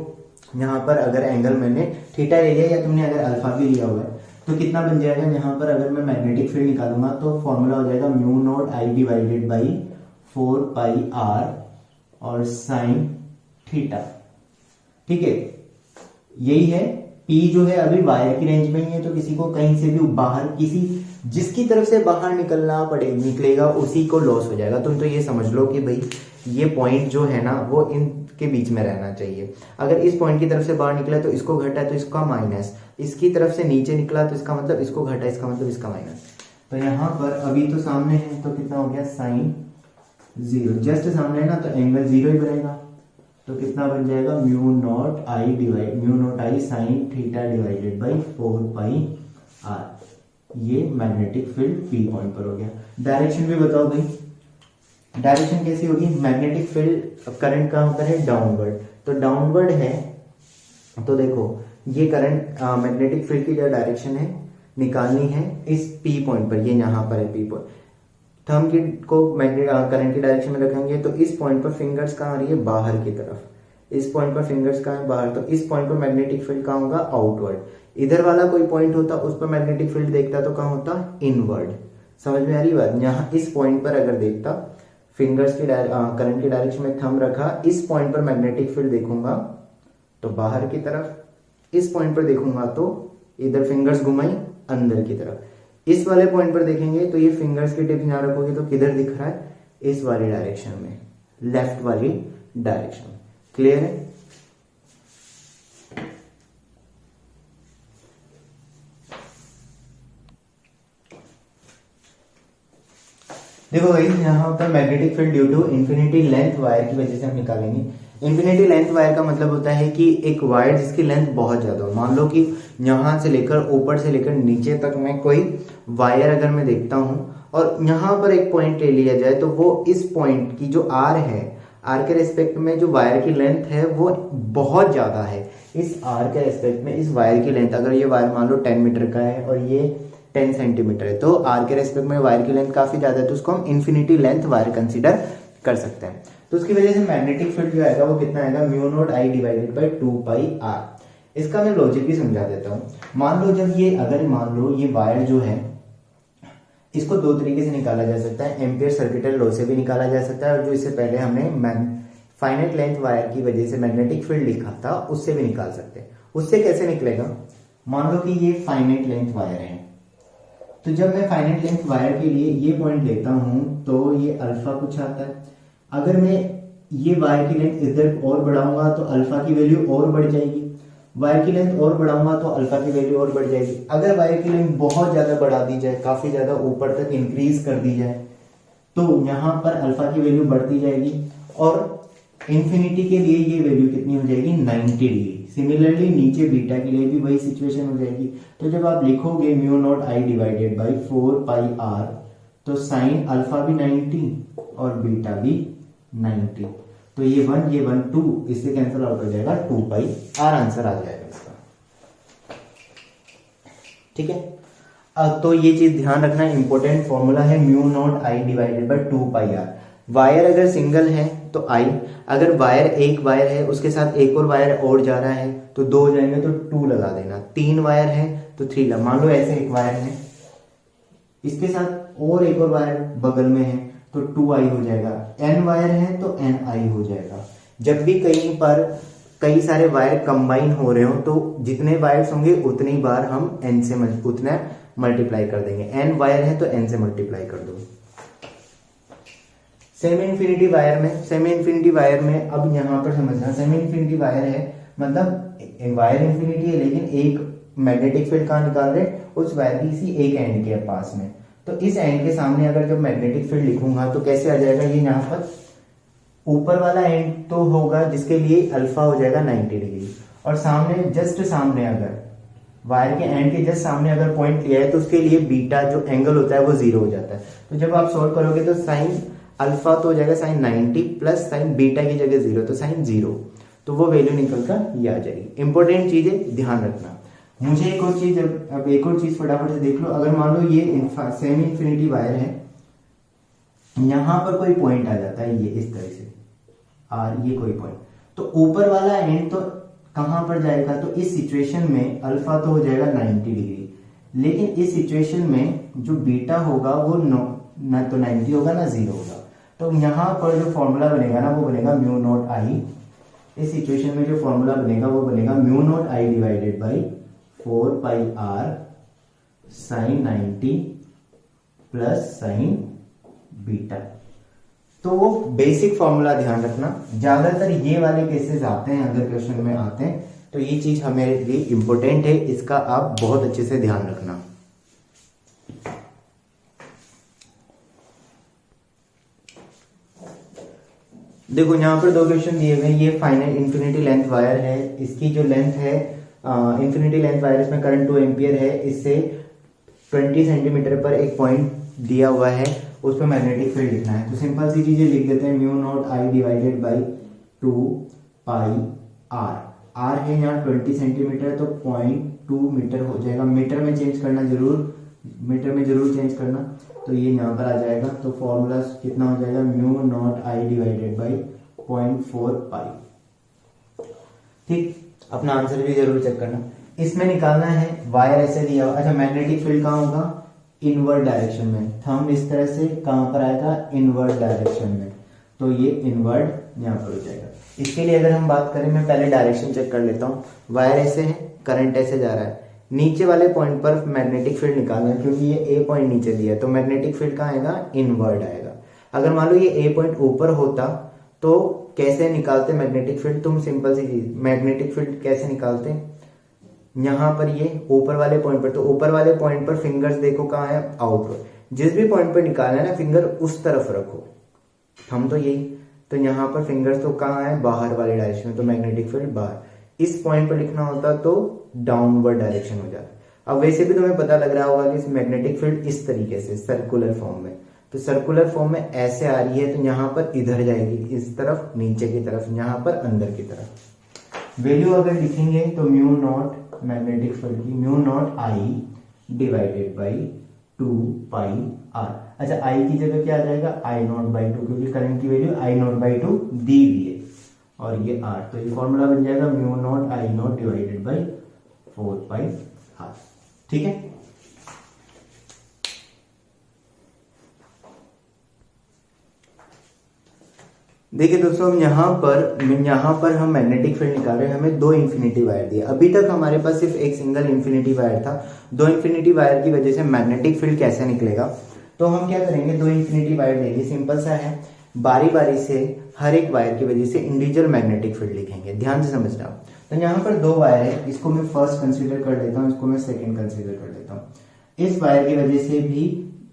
Speaker 1: यहाँ पर अगर एंगल मैंने थीटा ले लिया या तुमने अगर अल्फा भी लिया हुआ है, तो कितना बन जाएगा, यहाँ पर अगर मैं मैग्नेटिक फील्ड निकालूंगा तो फॉर्मूला हो जाएगा mu naught I divided by 4 pi R और साइन थीटा, ठीक है। यही है, P जो है अभी वायर की रेंज में ही है, तो किसी को कहीं से भी बाहर, किसी जिसकी तरफ से बाहर निकलेगा उसी को लॉस हो जाएगा। तुम तो ये समझ लो कि भाई ये पॉइंट जो है ना वो इनके बीच में रहना चाहिए। अगर इस पॉइंट की तरफ से बाहर निकला तो इसको घटा, तो इसका माइनस, इसकी तरफ से नीचे निकला तो इसका मतलब इसको घटा, इसका मतलब इसका माइनस। तो यहाँ पर अभी तो सामने है तो कितना हो गया साइन 0, जस्ट सामने है ना तो एंगल 0 ही बनेगा। तो कितना बन जाएगा mu naught I sine theta divided by 4 pi R. ये मैग्नेटिक फील्ड पी पॉइंट पर हो गया। डायरेक्शन भी बताओ भाई, डायरेक्शन कैसी होगी? मैग्नेटिक फील्ड करंट कहां पर है? डाउनवर्ड। तो डाउनवर्ड है तो देखो ये करंट मैग्नेटिक फील्ड की जो डायरेक्शन है निकालनी है इस पी पॉइंट पर, ये यहां पर है पी पॉइंट। थंब की को करंट की डायरेक्शन में रखेंगे तो इस पॉइंट पर फिंगर्स कहाँ आ रही है? बाहर की तरफ। इस पॉइंट पर फिंगर्स कहाँ है? बाहर। तो इस पॉइंट पर मैग्नेटिक फील्ड कहाँ होगा? आउटवर्ड। इधर वाला कोई पॉइंट होता उस पर मैग्नेटिक फील्ड देखता तो कहाँ होता? इनवर्ड। समझ में आ रही बात? यहाँ इस पॉइंट पर अगर देखता, फिंगर्स की करंट की डायरेक्शन में थंब रखा, इस पॉइंट पर मैग्नेटिक फील्ड देखूंगा तो बाहर की तरफ, इस पॉइंट पर देखूंगा तो इधर फिंगर्स घुमाई अंदर की तरफ। इस वाले पॉइंट पर देखेंगे तो ये फिंगर्स की टिप यहां रखोगे तो किधर दिख रहा है? इस वाली डायरेक्शन में, लेफ्ट वाली डायरेक्शन में। क्लियर है? देखो भाई यहाँ पर magnetic field due to infinity length wire की वजह से हम निकालेंगे। इंफिनिटी लेंथ वायर का मतलब होता है कि एक वायर जिसकी लेंथ बहुत ज्यादा हो। मान लो कि यहां से लेकर ऊपर से लेकर नीचे तक मैं कोई वायर अगर मैं देखता हूं और यहां पर एक पॉइंट ले लिया जाए तो वो इस पॉइंट की जो आर है, आर के रेस्पेक्ट में जो वायर की लेंथ है वो बहुत ज्यादा है। इस आर के रेस्पेक्ट में इस वायर की लेंथ, अगर ये वायर मान लो 10 मीटर का है और ये 10 सेंटीमीटर है तो आर के रेस्पेक्ट में वायर की लेंथ काफी ज्यादा है, तो उसको हम इन्फिनिटी लेंथ वायर कंसीडर कर सकते हैं। तो उसकी वजह से मैग्नेटिक फील्ड जो आएगा वो कितना आएगा? Mu naught I divided by 2 pi R. इसका मैं लॉजिक भी समझा देता हूँ। मान लो जब ये, अगर मान लो ये वायर जो है इसको दो तरीके से निकाला जा सकता है। एम्पियर सर्किटल लॉ से भी निकाला जा सकता है और जो इससे पहले हमने फाइनाइट लेंथ वायर की वजह से मैग्नेटिक फील्ड लिखा था उससे भी निकाल सकते हैं। उससे कैसे निकलेगा? मान लो कि ये फाइनाइट लेंथ वायर है, तो जब मैं फाइनाइट लेंथ वायर के लिए ये पॉइंट लेता हूं तो ये अल्फा कुछ आता है। अगर मैं ये वायर की लेंथ इधर और बढ़ाऊंगा तो अल्फा की वैल्यू और बढ़ जाएगी, वायर की लेंथ और बढ़ाऊंगा तो अल्फा की वैल्यू और बढ़ जाएगी। अगर वायर की लेंथ बहुत ज्यादा बढ़ा दी जाए, काफी ज्यादा ऊपर तक इंक्रीज कर दी जाए तो यहां पर अल्फा की वैल्यू बढ़ती जाएगी और इंफिनिटी के लिए ये वैल्यू कितनी हो जाएगी? 90 डिग्री। सिमिलरली नीचे बीटा के लिए भी वही सिचुएशन हो जाएगी। तो जब आप लिखोगे mu naught I divided by 4 pi R तो साइन अल्फा भी 90 और बीटा भी 90। तो ये 1 2 इससे कैंसिल आउट हो जाएगा, 2 पाई आर आंसर आ जाएगा इसका। ठीक है, तो ये चीज ध्यान रखना, इंपॉर्टेंट फॉर्मूला है mu naught I divided by 2 pi R. Wire अगर सिंगल है तो आई, अगर वायर एक वायर है उसके साथ एक और वायर और जा रहा है तो 2 हो जाएंगे तो 2 लगा देना। 3 वायर है तो 3 लगा। मान लो ऐसे एक वायर है, इसके साथ और एक और वायर बगल में है तो 2i हो जाएगा। n वायर है तो ni हो जाएगा। जब भी कहीं पर कई सारे वायर कंबाइन हो रहे हो तो जितने वायर्स होंगे उतनी बार हम n से उतना मल्टीप्लाई कर देंगे। n वायर है तो n से मल्टीप्लाई कर दो। सेमी इंफिनिटी वायर में अब यहां पर समझना, सेमी इंफिनिटी वायर है मतलब वायर इंफिनिटी है लेकिन एक मैग्नेटिक फील्ड कहां निकाल रहे हैं? उस वायर की किसी एक एंड के पास में। तो इस एंड के सामने अगर जब मैग्नेटिक फील्ड लिखूंगा तो कैसे आ जाएगा? ये यहाँ पर ऊपर वाला एंड तो होगा जिसके लिए अल्फा हो जाएगा 90 डिग्री और सामने जस्ट सामने अगर वायर के एंड के जस्ट सामने अगर पॉइंट लिया है तो उसके लिए बीटा जो एंगल होता है वो 0 हो जाता है। तो जब आप सॉल्व करोगे तो साइन अल्फा तो हो जाएगा साइन 90 प्लस साइन बीटा की जगह 0 तो साइन 0, तो वो वैल्यू निकल कर ये आ जाएगी। इंपॉर्टेंट चीज है, ध्यान रखना। मुझे एक और चीज, अब एक और चीज फटाफट से देख लो। अगर मान लो ये सेमी इंफिनिटी वायर है, यहां पर कोई पॉइंट आ जाता है ये इस तरह से आर, ये कोई पॉइंट, तो ऊपर वाला एंड तो कहां पर जाएगा? तो इस सिचुएशन में अल्फा तो हो जाएगा 90 डिग्री, लेकिन इस सिचुएशन में जो बीटा होगा वो ना तो 90 होगा ना 0 होगा। तो यहां पर जो फॉर्मूला बनेगा ना वो बनेगा म्यू नॉट आई। इस सिचुएशन में जो फॉर्मूला बनेगा वो बनेगा mu naught I divided by 4 pi R sine 90 plus sine beta. तो वो बेसिक फॉर्मूला ध्यान रखना, ज्यादातर ये वाले केसेस आते हैं अगर क्वेश्चन में आते हैं, तो ये चीज हमारे लिए इंपॉर्टेंट है, इसका आप बहुत अच्छे से ध्यान रखना। देखो यहाँ पर 2 क्वेश्चन दिए हुए, ये फाइनल इंफिनिटी लेंथ वायर है, इसकी जो लेंथ है इंफिनिटी लेंथ वायर, इसमें करंट 2 एम्पियर है, इससे 20 सेंटीमीटर पर एक पॉइंट दिया हुआ है, उस पर मैग्नेटिक फील्ड लिखना है। तो सिंपल सी चीजें लिख देते हैं, mu naught I divided by 2 pi R. R है यहाँ 20 सेंटीमीटर, तो 0.2 मीटर हो जाएगा, मीटर में चेंज करना जरूर, मीटर में जरूर चेंज करना, तो ये यहाँ पर आ जाएगा। तो फॉर्मूला कितना हो जाएगा, mu naught I divided by 0.4 पाई। ठीक, अपना आंसर भी जरूर चेक करना। इसमें निकालना है, वायर ऐसे दिया हुआ, अच्छा मैग्नेटिक फील्ड कहाँ होगा, इनवर्ड डायरेक्शन में, थंब इस तरह से कहां पर आएगा, इनवर्ड डायरेक्शन में, तो ये इनवर्ड यहां पर हो जाएगा। इसके लिए अगर हम बात करें, मैं पहले डायरेक्शन चेक कर लेता हूं, वायर ऐसे है, करंट ऐसे जा रहा है, नीचे वाले पॉइंट पर मैग्नेटिक फील्ड निकालना है, क्योंकि ये ए पॉइंट नीचे दिया है, तो मैग्नेटिक फील्ड कहाँ आएगा, इनवर्ड आएगा। अगर मान लो ये ए पॉइंट ऊपर होता तो कैसे निकालते मैग्नेटिक फील्ड, तुम सिंपल सी चीज, मैग्नेटिक फील्ड कैसे निकालते, यहां पर ये ऊपर वाले पॉइंट पर, तो ऊपर वाले पॉइंट पर फिंगर्स देखो कहाँ है, आउटवर्ड, जिस भी पॉइंट पर निकालना है ना फिंगर उस तरफ रखो, हम तो यही, तो यहाँ पर फिंगर्स तो कहाँ है, बाहर वाले डायरेक्शन में, तो मैग्नेटिक फील्ड बाहर, इस पॉइंट पर लिखना होता तो डाउनवर्ड डायरेक्शन हो जाता। अब वैसे भी तुम्हें पता लग रहा होगा कि मैग्नेटिक फील्ड इस तरीके से सर्कुलर फॉर्म में, तो सर्कुलर फॉर्म में ऐसे आ रही है, तो यहाँ पर इधर जाएगी, इस तरफ नीचे की तरफ, यहाँ पर अंदर की तरफ। वैल्यू अगर लिखेंगे तो म्यू नॉट मैग्नेटिक फील्ड की, mu naught I divided by 2 pi R. अच्छा, आई की जगह क्या आ जाएगा, आई नॉट बाई 2, क्योंकि करंट की वैल्यू आई नॉट बाई 2 दी हुई है, और ये आर, तो ये फॉर्मूला बन जाएगा mu naught I naught divided by 4 pi R. ठीक है, देखिए दोस्तों, हम यहाँ पर हम मैग्नेटिक फील्ड निकाल रहे हैं, हमें 2 इंफिनिटी वायर दिए, अभी तक हमारे पास सिर्फ एक सिंगल इंफिनिटी वायर था, 2 इंफिनिटी वायर की वजह से मैग्नेटिक फील्ड कैसे निकलेगा, तो हम क्या करेंगे, 2 इंफिनिटी वायर लेंगे, सिंपल सा है, बारी बारी से हर एक वायर की वजह से इंडिविजुअल मैग्नेटिक फील्ड लिखेंगे, ध्यान से समझना। तो यहाँ पर 2 वायर है, इसको मैं फर्स्ट कंसीडर कर लेता हूँ, इसको मैं सेकेंड कंसीडर कर लेता हूँ। इस वायर की वजह से भी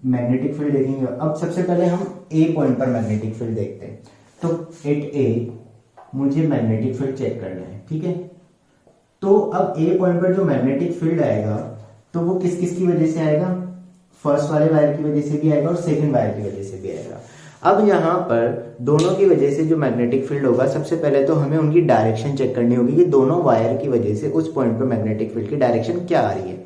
Speaker 1: मैग्नेटिक फील्ड देखेंगे। अब सबसे पहले हम ए पॉइंट पर मैग्नेटिक फील्ड देखते हैं, तो एट ए मुझे मैग्नेटिक फील्ड चेक करना है, ठीक है। तो अब ए पॉइंट पर जो मैग्नेटिक फील्ड आएगा, तो वो किस किस की वजह से आएगा, फर्स्ट वाले वायर की वजह से भी आएगा और सेकंड वायर की वजह से भी आएगा। अब यहाँ पर दोनों की वजह से जो मैग्नेटिक फील्ड होगा, सबसे पहले तो हमें उनकी डायरेक्शन चेक करनी होगी कि दोनों वायर की वजह से उस पॉइंट पर मैग्नेटिक फील्ड की डायरेक्शन क्या आ रही है।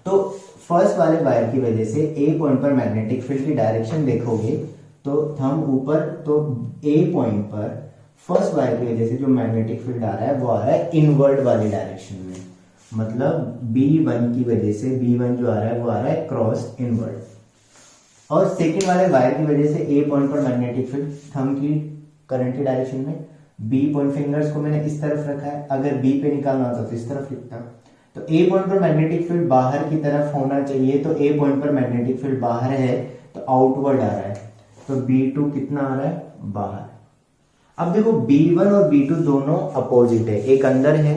Speaker 1: तो फर्स्ट वाले वायर की वजह से ए पॉइंट पर मैग्नेटिक फील्ड की डायरेक्शन देखोगे तो थंब ऊपर, तो ए पॉइंट पर फर्स्ट वायर की वजह से जो मैग्नेटिक फील्ड आ रहा है वो आ रहा है इनवर्ड वाली डायरेक्शन में, मतलब B1 की वजह से B1 जो आ रहा है वो आ रहा है क्रॉस इनवर्ड। और सेकंड वाले वायर की वजह से ए पॉइंट पर मैग्नेटिक फील्ड थंब की करंट की डायरेक्शन में, बी पॉइंट फिंगर्स को मैंने इस तरफ रखा है, अगर बी पे निकालना होता तो इस तरफ लिखता। तो ए पॉइंट पर मैग्नेटिक फील्ड बाहर की तरफ होना चाहिए, तो ए पॉइंट पर मैग्नेटिक फील्ड बाहर है तो आउटवर्ड आ रहा है, तो B2 कितना आ रहा है, बाहर। अब देखो B1 और B2 दोनों अपोजिट है, एक अंदर है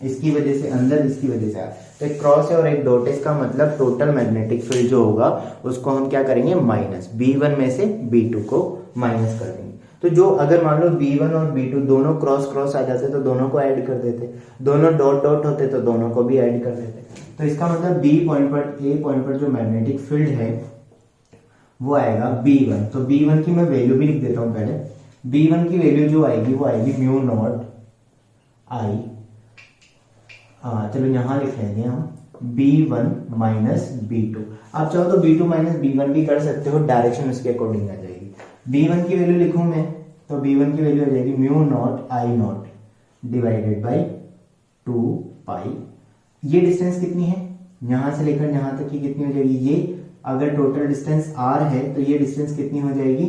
Speaker 1: इसकी वजह से अंदर, इसकी वजह से तो एक क्रॉस है और एक डॉट है, इसका मतलब टोटल मैग्नेटिक फील्ड जो होगा उसको हम क्या करेंगे, माइनस, B1 में से B2 को माइनस कर देंगे। तो जो अगर मान लो B1 और B2 दोनों क्रॉस क्रॉस आ जाते तो दोनों को ऐड कर देते, दोनों डॉट डॉट होते तो दोनों को भी ऐड कर देते। तो इसका मतलब B पॉइंट पर, A पॉइंट पर जो मैग्नेटिक फील्ड है वो आएगा B1। तो B1 की मैं वैल्यू भी लिख देता हूं पहले। B1 की वैल्यू जो आएगी वो आएगी म्यू नॉट आई, चलो यहां लिख लेंगे हम B1 माइनस B2। आप चाहो तो B2 माइनस B1 भी कर सकते हो, डायरेक्शन उसके अकॉर्डिंग आ जाएगी। B1 की वैल्यू लिखूं मैं, तो B1 की वैल्यू आ जाएगी mu naught I naught divided by 2 पाई। ये डिस्टेंस कितनी है, यहां से लेकर यहां तक की कितनी हो जाएगी, ये अगर टोटल डिस्टेंस r है तो ये डिस्टेंस कितनी हो जाएगी,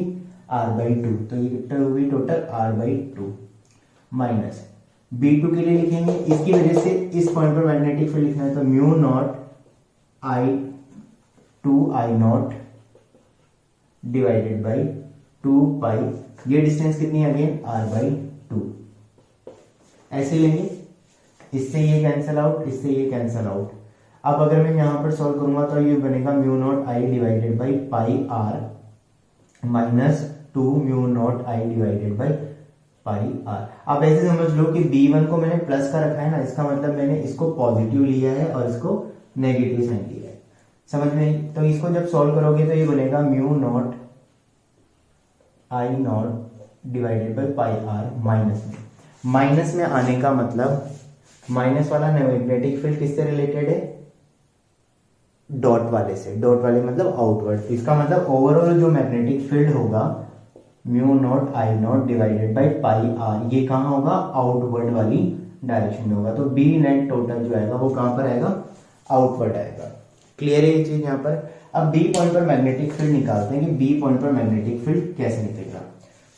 Speaker 1: r/2, तो ये कितना होगी टोटल r/2 माइनस B2 के लिए लिखेंगे, इसकी वजह से इस पॉइंट पर मैग्नेटिक फील्ड लिखना है, तो mu not I2 I not divided by 2 पाई, ये डिस्टेंस कितनी है अगेन r/2, ऐसे लेंगे, इससे ये कैंसिल आउट, इससे ये कैंसिल आउट। अब अगर मैं यहां पर सॉल्व करूंगा तो ये बनेगा mu naught I divided by pi R minus 2 mu naught I divided by pi R. आप ऐसे समझ लो कि b1 को मैंने प्लस का रखा है ना, इसका मतलब मैंने इसको पॉजिटिव लिया है और इसको नेगेटिव साइन लिया है, समझ में? तो इसको जब सॉल्व करोगे तो ये बनेगा mu naught I naught divided by pi R minus में आने का मतलब माइनस वाला मैग्नेटिक फील्ड किससे रिलेटेड है? डॉट वाले से, डॉट वाले मतलब आउटवर्ड। इसका मतलब ओवरऑल जो मैग्नेटिक फील्ड होगा mu naught I naught divided by pi R, ये कहाँ होगा? आउटवर्ड वाली डायरेक्शन में होगा। तो बी नेट टोटल जो आएगा वो कहां पर आएगा? आउटवर्ड आएगा। क्लियर है ये चीज यहाँ पर? अब बी पॉइंट पर मैग्नेटिक फील्ड निकालते हैं कि बी पॉइंट पर मैग्नेटिक फील्ड कैसे निकलेगा।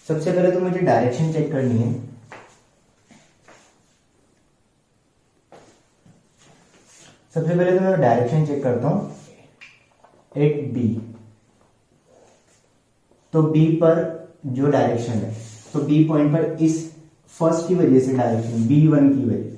Speaker 1: सबसे पहले तो मुझे डायरेक्शन चेक करनी है। सबसे पहले तो मैं डायरेक्शन चेक करता हूं एट बी। तो बी पर जो डायरेक्शन है, तो बी पॉइंट पर इस फर्स्ट की वजह से डायरेक्शन b1 की वजह से,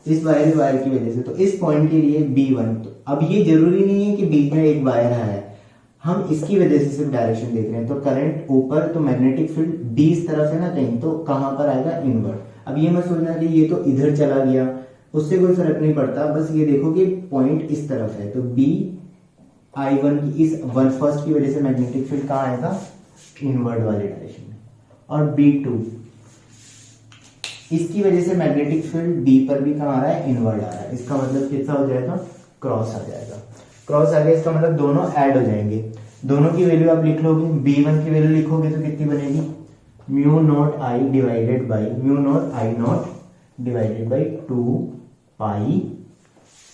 Speaker 1: इस वायर की वजह से, तो इस पॉइंट के लिए b1। तो अब ये जरूरी नहीं है कि बीच में एक वायर है, हम इसकी वजह से सिर्फ डायरेक्शन देख रहे हैं। तो करंट ऊपर, तो मैग्नेटिक फील्ड b इस तरफ है ना कहीं, तो कहां पर आएगा? इनवर्ड। अब ये मत सोचना कि ये तो इधर चला गया, उससे कोई फर्क नहीं पड़ता, बस ये देखो कि पॉइंट इस तरफ है। तो बी I1 की इस वन फर्स्ट की वजह से मैग्नेटिक फील्ड कहां आएगा? इनवर्ड वाले डायरेक्शन में। और B2 इसकी वजह से मैग्नेटिक फील्ड B पर भी कहां आ रहा है? इनवर्ड आ रहा है। इसका मतलब कितना हो जाएगा? क्रॉस आ जाएगा। क्रॉस आ गया, इसका मतलब दोनों ऐड हो जाएंगे। दोनों की वैल्यू आप लिख लोगे, B1 की वैल्यू लिखोगे तो कितनी बनेगी? Mu naught I divided by mu naught I naught divided by 2 pi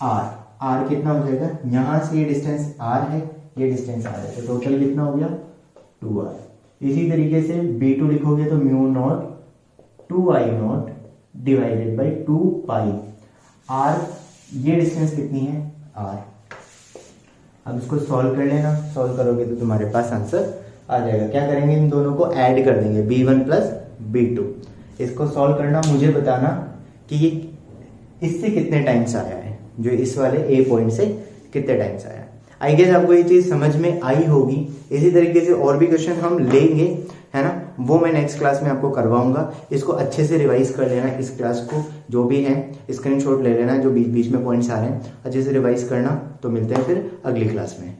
Speaker 1: R. R कितना हो जाएगा? यहां से ये डिस्टेंस आर है, ये डिस्टेंस आर है, तो टोटल कितना हो गया? 2r। इसी तरीके से B2 लिखोगे तो mu naught 2i naught divided by 2 pi R, ये डिस्टेंस कितनी है? r। अब इसको सॉल्व कर लेना, सॉल्व करोगे तो तुम्हारे पास आंसर आ जाएगा। क्या करेंगे? इन दोनों को ऐड कर देंगे, b1 प्लस b2। इसको सॉल्व करना, मुझे बताना कि ये इससे कितने टाइम्स आया है, जो इस वाले ए पॉइंट से कितने टाइम्स आया है। आई गेस आपको ये चीज समझ में आई होगी। इसी तरीके से और भी क्वेश्चन हम लेंगे, है ना, वो मैं नेक्स्ट क्लास में आपको करवाऊंगा। इसको अच्छे से रिवाइज कर लेना, इस क्लास को जो भी है स्क्रीनशॉट ले लेना, जो बीच बीच में पॉइंट्स आ रहे हैं अच्छे से रिवाइज करना। तो मिलते हैं फिर अगली क्लास में।